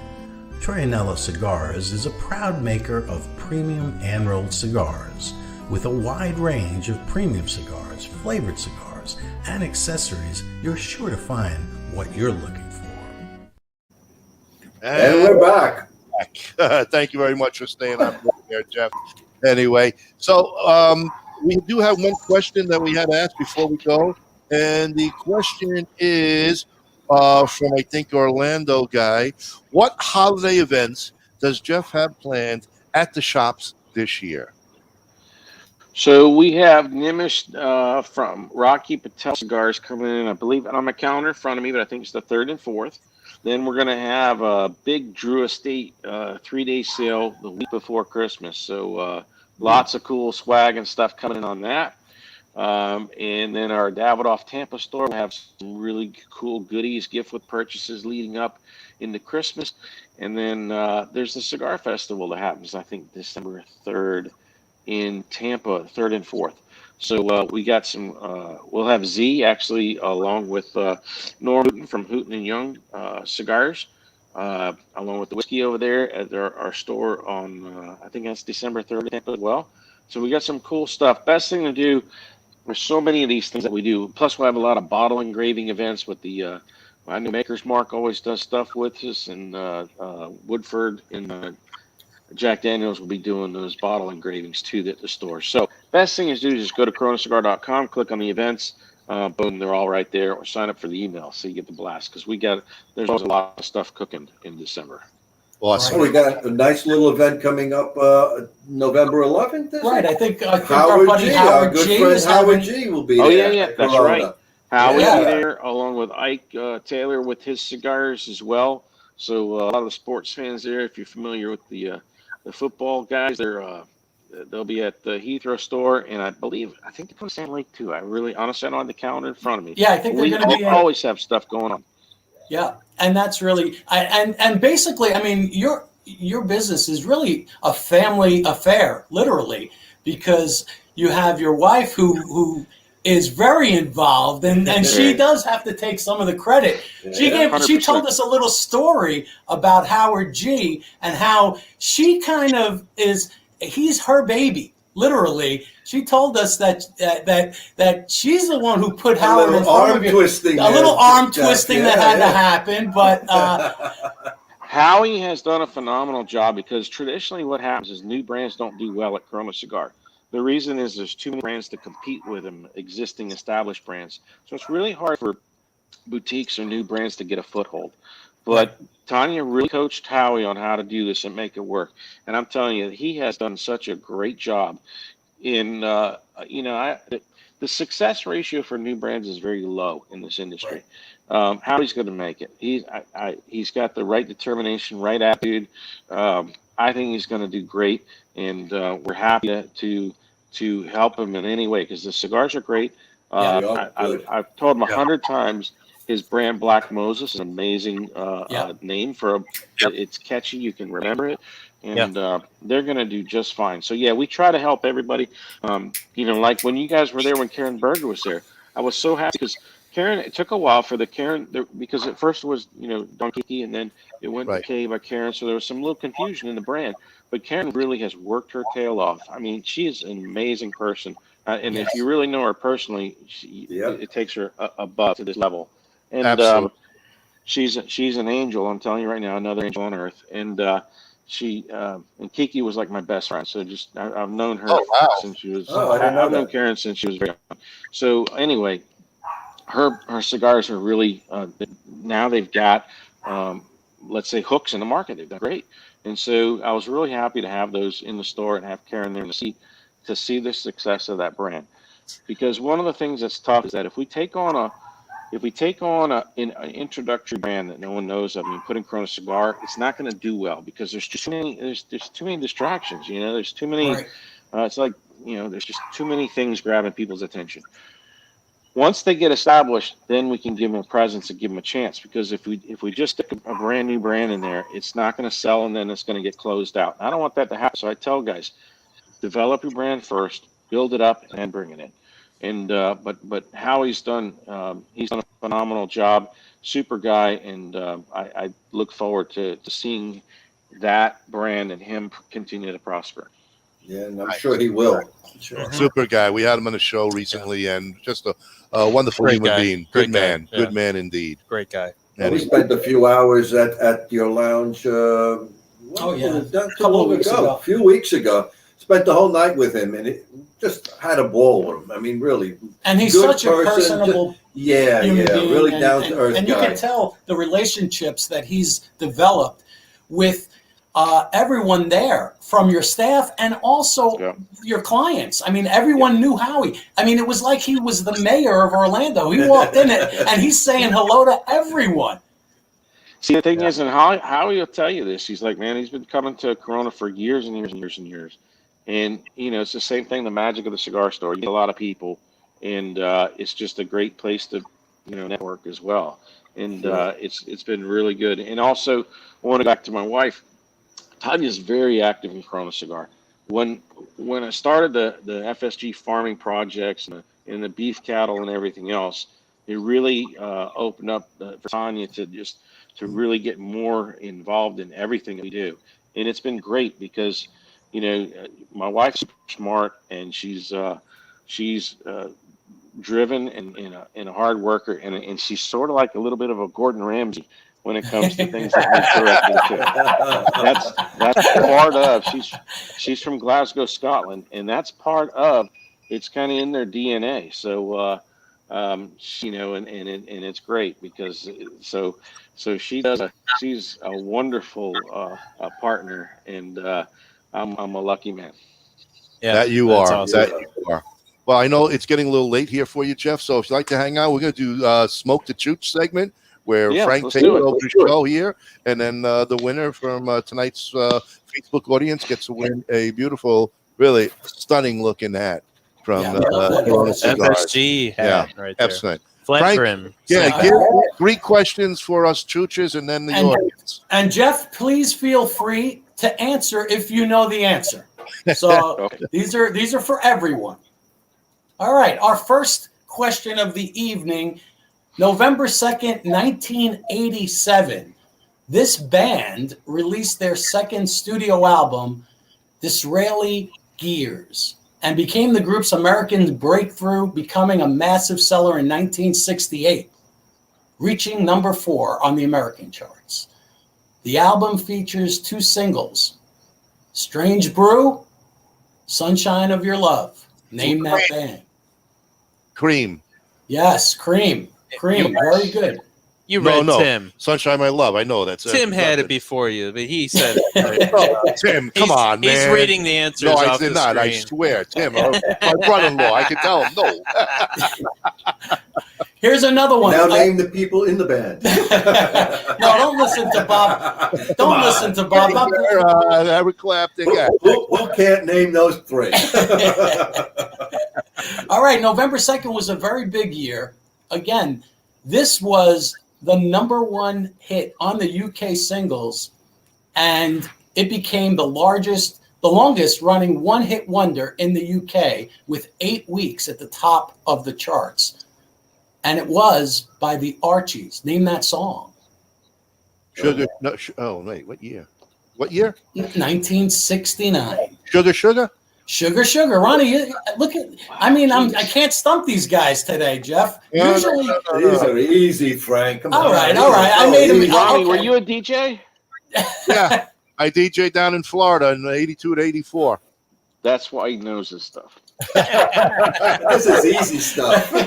Speaker 4: Troianiello Cigars is a proud maker of premium hand-rolled cigars, with a wide range of premium cigars, flavored cigars, and accessories you're sure to find what you're looking for.
Speaker 3: And we're back.
Speaker 1: Thank you very much for staying on there, Jeff. Anyway, so we do have one question that we had asked before we go, and the question is from, I think, Orlando guy. What holiday events does Jeff have planned at the shops this year?
Speaker 6: So we have Nimish from Rocky Patel Cigars coming in, I believe, on my calendar in front of me, but I think it's the 3rd and 4th. Then we're going to have a big Drew Estate 3-day sale the week before Christmas. So lots of cool swag and stuff coming in on that. And then our Davidoff Tampa store will have some really cool goodies, gift with purchases leading up into Christmas. And then there's the Cigar Festival that happens, I think, December 3rd in Tampa, 3rd and 4th. So we got some, we'll have Z actually along with Norwood from Hooten and Young Cigars, along with the whiskey over there at our store on, I think that's December 3rd in Tampa as well. So we got some cool stuff. Best thing to do, there's so many of these things that we do. Plus we have a lot of bottle engraving events with the, I know Maker's Mark always does stuff with us, and Woodford and Jack Daniels will be doing those bottle engravings too at the store. So best thing is do is just go to coronacigar.com, click on the events, boom, they're all right there, or sign up for the email so you get the blast, because there's always a lot of stuff cooking in December.
Speaker 1: Awesome.
Speaker 3: Oh, we got a nice little event coming up November 11th.
Speaker 8: Right, I think
Speaker 3: Howard G, our good friend Howard G will be there.
Speaker 6: Oh yeah, that's right. Howard will
Speaker 3: Yeah.
Speaker 6: be there along with Ike Taylor with his cigars as well. So a lot of the sports fans there, if you're familiar with the football guys, they'll be at the Heathrow store, and I think they're going to Sand Lake too. I really, honestly, I don't have the calendar in front of me.
Speaker 8: Yeah, I think they're going to be.
Speaker 6: Always have stuff going on.
Speaker 8: Yeah, and that's really, and basically, I mean, your business is really a family affair, literally, because you have your wife who is very involved, and she does have to take some of the credit. She told us a little story about Howard G and how she kind of he's her baby, literally. She told us that she's the one who put Howard in front of you. A little arm twisting that had to happen, but
Speaker 6: Howie has done a phenomenal job, because traditionally what happens is new brands don't do well at Corona Cigar. The reason is there's too many brands to compete with them, existing established brands. So it's really hard for boutiques or new brands to get a foothold. But Tanya really coached Howie on how to do this and make it work. And I'm telling you, he has done such a great job in, the success ratio for new brands is very low in this industry. Howie's going to make it. He's got the right determination, right attitude. I think he's going to do great, and we're happy to help him in any way, because the cigars are great. I've told him 100 times his brand Black Moses is an amazing name for it's catchy. You can remember it, and they're going to do just fine. So yeah, we try to help everybody. Like when you guys were there when Karen Berger was there, I was so happy, because Karen, it took a while for because at first it was, Don Kiki, and then it went to K by Karen. So there was some little confusion in the brand, but Karen really has worked her tail off. I mean, she is an amazing person. And if you really know her personally, it takes her above to this level. And she's an angel. I'm telling you right now, another angel on earth. And and Kiki was like my best friend. So I've known her since she was. I've known Karen since she was very young. So anyway, her cigars are really now they've got let's say hooks in the market. They've done great. And so I was really happy to have those in the store and have Karen there in the seat to see the success of that brand. Because one of the things that's tough is that if we take on an introductory brand that no one knows of, and you put in Corona Cigar, it's not going to do well, because there's too many distractions. There's too many. It's like there's just too many things grabbing people's attention. Once they get established, then we can give them a presence and give them a chance. Because if we just stick a brand new brand in there, it's not going to sell, and then it's going to get closed out. I don't want that to happen. So I tell guys, develop your brand first, build it up, and then bring it in. And but Howie's done a phenomenal job, super guy, and I look forward to seeing that brand and him continue to prosper.
Speaker 3: Yeah, and I'm sure he will.
Speaker 8: Sure.
Speaker 1: Super guy. We had him on the show recently, and just a wonderful
Speaker 5: Great
Speaker 1: human
Speaker 5: guy.
Speaker 1: being.
Speaker 5: Great
Speaker 1: Good
Speaker 5: guy.
Speaker 1: man.
Speaker 5: Yeah.
Speaker 1: Good man indeed.
Speaker 5: Great guy.
Speaker 3: And we spent a few hours at your lounge. A few weeks ago. Spent the whole night with him, and it just had a ball with him. I mean, really.
Speaker 8: And he's
Speaker 3: good
Speaker 8: such a personable human being,
Speaker 3: really down to earth
Speaker 8: and
Speaker 3: guy.
Speaker 8: you can tell the relationships that he's developed with everyone there, from your staff and also your clients. I mean, everyone knew Howie. I mean, it was like he was the mayor of Orlando. He walked in it, and he's saying hello to everyone.
Speaker 6: See, the thing is, and Howie will tell you this. He's like, man, he's been coming to Corona for years and years and years and years. And, you know, it's the same thing, the magic of the cigar store. You get a lot of people, and it's just a great place to, you know, network as well. And it's been really good. And also, I want to go back to my wife. Tanya's very active in Corona Cigar. When I started the FSG farming projects and the beef cattle and everything else, it really opened up for Tanya to really get more involved in everything that we do. And it's been great because, you know, my wife's smart, and she's driven and a hard worker, and she's sort of like a little bit of a Gordon Ramsay when it comes to things that need correcting too. That's part of. She's from Glasgow, Scotland, and that's part of. It's kind of in their DNA. So, you know, and it's great because she's a wonderful partner, and I'm a lucky man.
Speaker 5: Yeah,
Speaker 1: that you are.
Speaker 5: awesome.
Speaker 1: That you are. Well, I know it's getting a little late here for you, Jeff. So if you'd like to hang out, we're going to do Smoke the Chooch segment where Frank takes over the show here, and then the winner from tonight's Facebook audience gets to win a beautiful, really stunning looking hat from Corona Cigars.
Speaker 5: FSG hat right there.
Speaker 1: Excellent.
Speaker 5: Flat
Speaker 1: Frank,
Speaker 5: trim.
Speaker 1: give 3 questions for us Chooches, and then the audience.
Speaker 8: And Jeff, please feel free to answer if you know the answer. So these are for everyone. All right, our first question of the evening, November 2nd, 1987. This band released their second studio album, Disraeli Gears, and became the group's American breakthrough, becoming a massive seller in 1968, reaching number 4 on the American charts. The album features 2 singles, Strange Brew, Sunshine of Your Love. Name that band.
Speaker 1: Cream.
Speaker 8: Yes, Cream. Cream, very good.
Speaker 5: You read Tim.
Speaker 1: Sunshine, My Love. I know that's
Speaker 5: Tim had it before you, but he said it.
Speaker 1: Tim, come on, man.
Speaker 5: He's reading the answers.
Speaker 1: No, I
Speaker 5: off
Speaker 1: did
Speaker 5: the
Speaker 1: not. I
Speaker 5: screen.
Speaker 1: swear, Tim, my brother-in-law. I could tell him no.
Speaker 8: Here's another one.
Speaker 3: Now name the people in the band.
Speaker 8: No, don't listen to Bob. Don't listen to Bob.
Speaker 1: Eric Clapton.
Speaker 3: Who can't name those 3?
Speaker 8: All right, November 2nd was a very big year. Again, this was the number 1 hit on the UK singles, and it became the longest running one-hit wonder in the UK with 8 weeks at the top of the charts. And it was by the Archies. Name that song.
Speaker 1: Sugar. No, oh, wait. What year? What year?
Speaker 8: 1969.
Speaker 1: Sugar, Sugar?
Speaker 8: Sugar, Sugar. Ronnie, look at, I mean, I can't stump these guys today, Jeff. Usually.
Speaker 3: These are easy, Frank. Come on.
Speaker 8: All right. I made him.
Speaker 6: Ronnie, were you a DJ?
Speaker 1: Yeah. I DJ down in Florida in 82 to 84.
Speaker 6: That's why he knows this stuff.
Speaker 3: This is easy stuff.
Speaker 8: All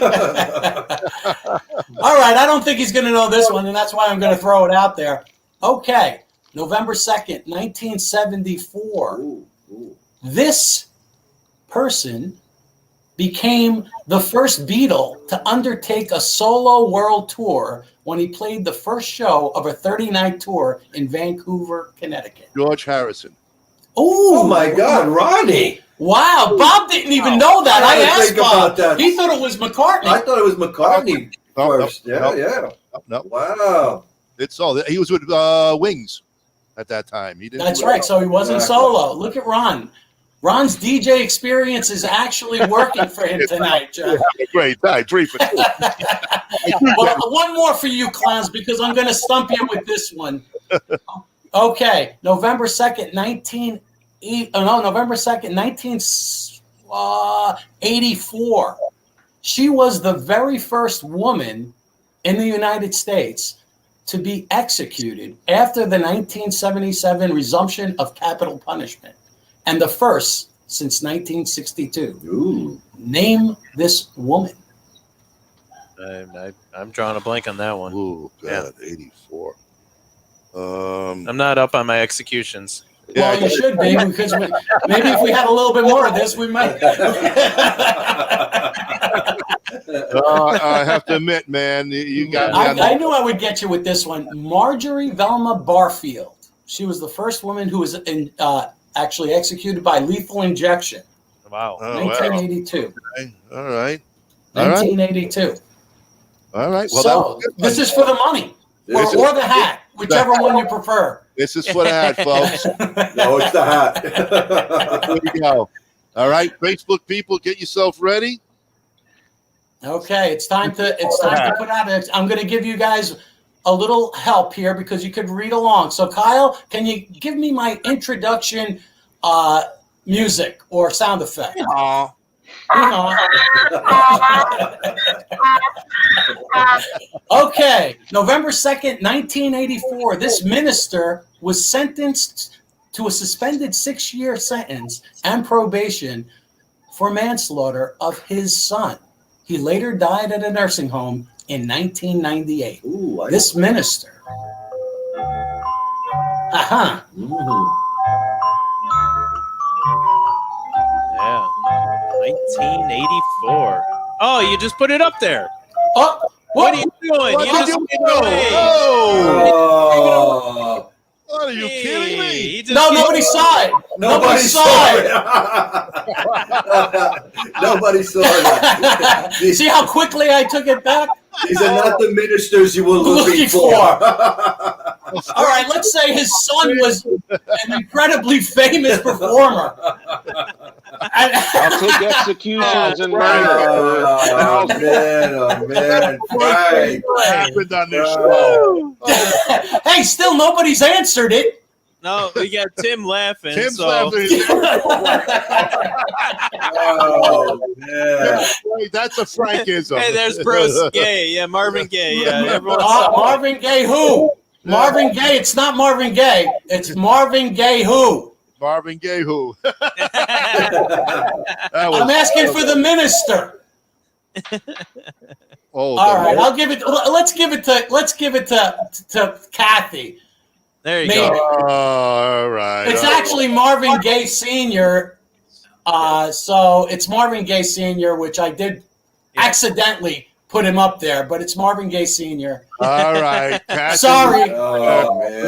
Speaker 8: right. I don't think he's going to know this one, and that's why I'm going to throw it out there. Okay. November 2nd, 1974.
Speaker 3: Ooh.
Speaker 8: This person became the first Beatle to undertake a solo world tour when he played the first show of a 30-night tour in Vancouver, Connecticut.
Speaker 1: George Harrison.
Speaker 3: Oh my God, Ronnie.
Speaker 8: Wow, Bob didn't even know that. I asked Bob.
Speaker 3: About that.
Speaker 8: He thought it was McCartney.
Speaker 3: I thought it was McCartney first.
Speaker 1: No.
Speaker 3: Wow.
Speaker 1: It's all. He was with Wings at that time. He didn't.
Speaker 8: That's right. So he wasn't solo. Look at Ron. Ron's DJ experience is actually working for him tonight, Jeff.
Speaker 1: Great night, 3 for 2.
Speaker 8: Well, one more for you, clowns, because I'm going to stump you with this one. Okay, November 2nd, November 2nd, 1984. She was the very first woman in the United States to be executed after the 1977 resumption of capital punishment, and the first since 1962.
Speaker 3: Ooh.
Speaker 8: Name this woman.
Speaker 5: I'm drawing a blank on that one.
Speaker 1: Ooh, God, 84.
Speaker 5: I'm not up on my executions.
Speaker 8: Well, you should be, because maybe if we had a little bit more of this, we might.
Speaker 1: I have to admit, man, you got.
Speaker 8: I knew I would get you with this one. Marjorie Velma Barfield. She was the first woman who was actually executed by lethal injection.
Speaker 5: Wow.
Speaker 8: 1982.
Speaker 1: Okay. All right.
Speaker 8: 1982.
Speaker 1: All right. Well,
Speaker 8: so this is for the money or the hat, whichever one you prefer.
Speaker 1: This is for the hat, folks.
Speaker 3: No, it's the hat.
Speaker 1: There we go. All right, Facebook people, get yourself ready.
Speaker 8: Okay, it's time to put out it. I'm going to give you guys a little help here because you could read along. So, Kyle, can you give me my introduction music or sound effect? Okay, November 2nd, 1984, this minister was sentenced to a suspended 6-year sentence and probation for manslaughter of his son. He later died at a nursing home in 1998.
Speaker 3: Ooh,
Speaker 8: this minister. Aha.
Speaker 5: Yeah. 1984. Oh, you just put it up there.
Speaker 8: Oh,
Speaker 5: what are you doing?
Speaker 1: What
Speaker 5: you
Speaker 1: did
Speaker 5: just
Speaker 1: you
Speaker 5: it
Speaker 1: do?
Speaker 5: away.
Speaker 3: Oh.
Speaker 1: What are you kidding me?
Speaker 8: No, nobody saw it. Nobody saw it.
Speaker 3: Nobody saw that.
Speaker 8: See how quickly I took it back?
Speaker 3: These are not the ministers you were looking for.
Speaker 8: All right, let's say his son was an incredibly famous performer.
Speaker 6: I'll take executions and murder.
Speaker 3: Oh, man. Right.
Speaker 1: What happened on this show?
Speaker 8: Hey, still nobody's answered it.
Speaker 5: No, we got Tim laughing.
Speaker 1: Tim's
Speaker 5: so.
Speaker 1: laughing.
Speaker 3: Oh, man.
Speaker 1: Wait, that's a Frankism.
Speaker 5: Hey, there's Bruce Gaye. Yeah, Marvin Gaye. Yeah, everyone's
Speaker 8: Marvin Gaye who? Marvin Gaye. It's not Marvin Gaye. It's Marvin Gaye who?
Speaker 1: Marvin Gaye who?
Speaker 8: I'm asking for the minister.
Speaker 1: All
Speaker 8: right, I'll give it. Let's give it to Kafie.
Speaker 5: There you
Speaker 8: Maybe.
Speaker 5: go.
Speaker 1: All right.
Speaker 8: It's actually Marvin Gaye Sr. So it's Marvin Gaye Sr., which I did accidentally put him up there, but it's Marvin Gaye Sr.
Speaker 1: All right.
Speaker 8: Sorry.
Speaker 3: Oh, man.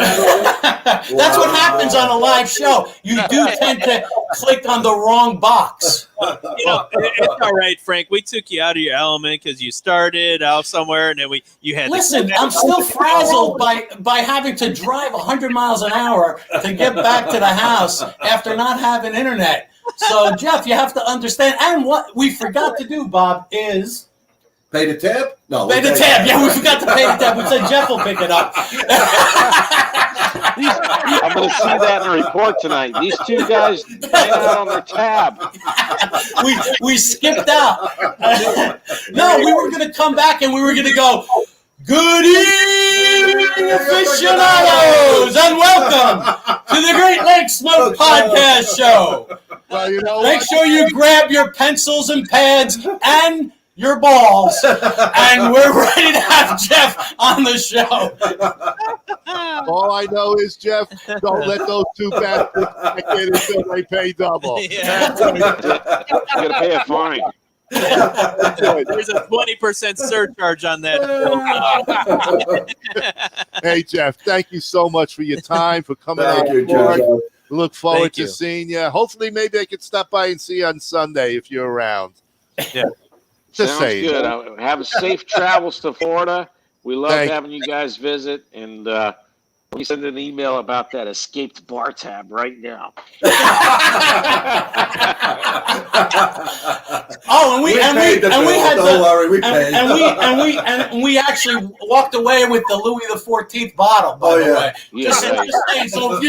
Speaker 8: That's what happens on a live show. You do tend to click on the wrong box.
Speaker 5: It's all right, Frank. We took you out of your element because you started out somewhere, and then you had.
Speaker 8: Listen, I'm still frazzled by having to drive 100 miles an hour to get back to the house after not having internet. So, Jeff, you have to understand. And what we forgot to do, Bob, is
Speaker 3: pay the tab? No.
Speaker 8: Pay the tab. Yeah, we forgot to pay the tab. We said Jeff will pick it up.
Speaker 6: I'm going to see that in the report tonight. These two guys hang out on their tab.
Speaker 8: We skipped out. No, we were going to come back and we were going to go, good evening, aficionados, and welcome to the Great Lakes Smoke Podcast Show.
Speaker 1: Well, you know
Speaker 8: Make sure you grab your pencils and pads and your balls, and we're ready to have Jeff on the show.
Speaker 1: All I know is, Jeff, don't let those two bastards get in until they pay double.
Speaker 5: Yeah.
Speaker 6: You got to pay a fine.
Speaker 5: There's a 20% surcharge on that.
Speaker 1: Hey, Jeff, thank you so much for your time, for coming
Speaker 3: Thank
Speaker 1: on
Speaker 3: you,
Speaker 1: board.
Speaker 3: Jeff.
Speaker 1: Look forward
Speaker 5: Thank
Speaker 1: to
Speaker 5: you.
Speaker 1: seeing you. Hopefully, maybe I could stop by and see you on Sunday if you're around.
Speaker 5: Yeah.
Speaker 1: Just
Speaker 6: Sounds
Speaker 1: saying.
Speaker 6: good. Have a safe travels to Florida. We love
Speaker 1: Thank-
Speaker 6: having you guys visit, and We send an email about that escaped bar tab right now.
Speaker 8: Oh, and we actually walked away with the Louis XIV bottle. By the way, just saying. So if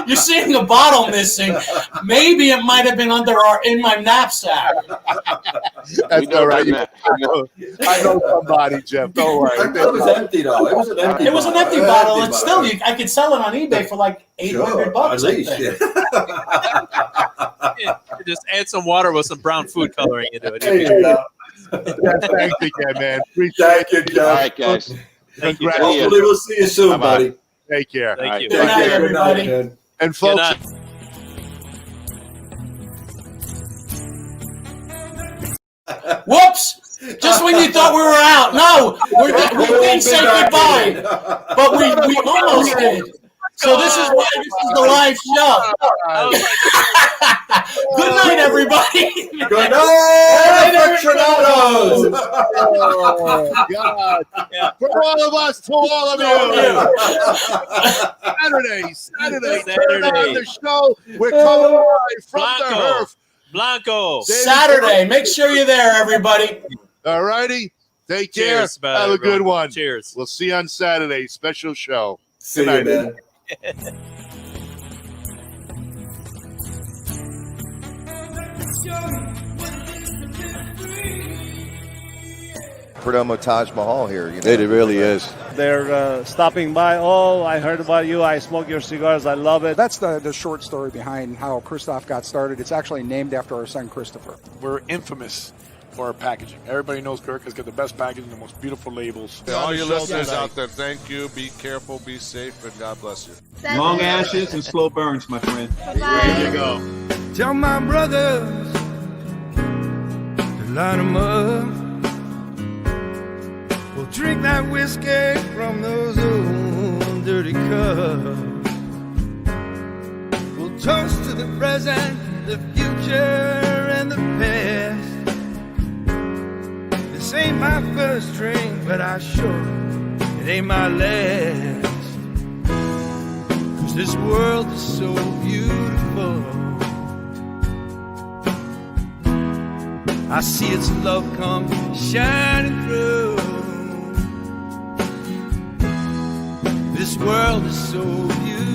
Speaker 8: you're seeing a bottle missing, maybe it might have been in my knapsack.
Speaker 1: That's all right. I know somebody, Jeff. Don't worry.
Speaker 3: It was empty though. It was an empty.
Speaker 8: It was an empty bottle. It's still, I could sell it on eBay for like $800.
Speaker 3: At least,
Speaker 5: Just add some water with some brown food coloring into it.
Speaker 3: There you go.
Speaker 1: Thanks again, man.
Speaker 3: Thank you, Jeff.
Speaker 6: All right, guys.
Speaker 5: Thank you.
Speaker 3: Hopefully we'll see you soon, buddy.
Speaker 1: Take care.
Speaker 5: Thank you.
Speaker 8: Good night, everybody.
Speaker 3: Good night,
Speaker 1: and folks.
Speaker 8: Whoops! Just when you thought we were out. No, we didn't say goodbye, but we almost did. So this is why this is the live show. Good night, everybody.
Speaker 3: Good night, aficionados.
Speaker 1: Oh, God. From all of us to all of you. Saturday. Turn on the show. We're coming live from the Herf.
Speaker 5: Blanco.
Speaker 8: Saturday. Make sure you're there, everybody.
Speaker 1: All righty. Take care.
Speaker 5: Cheers,
Speaker 1: Have a good one.
Speaker 5: Cheers.
Speaker 1: We'll see you on Saturday. Special show.
Speaker 3: See you, man.
Speaker 12: Perdomo Taj Mahal here. You know?
Speaker 13: It really is.
Speaker 14: They're stopping by. Oh, I heard about you. I smoke your cigars. I love it.
Speaker 15: That's the short story behind how Kristoff got started. It's actually named after our son, Christopher.
Speaker 16: We're infamous for our packaging. Everybody knows Gurkha's got the best packaging, the most beautiful labels.
Speaker 17: All your listeners out there, thank you. Be careful, be safe, and God bless you.
Speaker 13: Long ashes and slow burns, my friend.
Speaker 5: There you go.
Speaker 18: Tell my brothers to line them up. We'll drink that whiskey from those old dirty cups. We'll toast to the present, the future, and the past. This ain't my first drink, but I sure it ain't my last. 'Cause this world is so beautiful. I see its love come shining through. This world is so beautiful.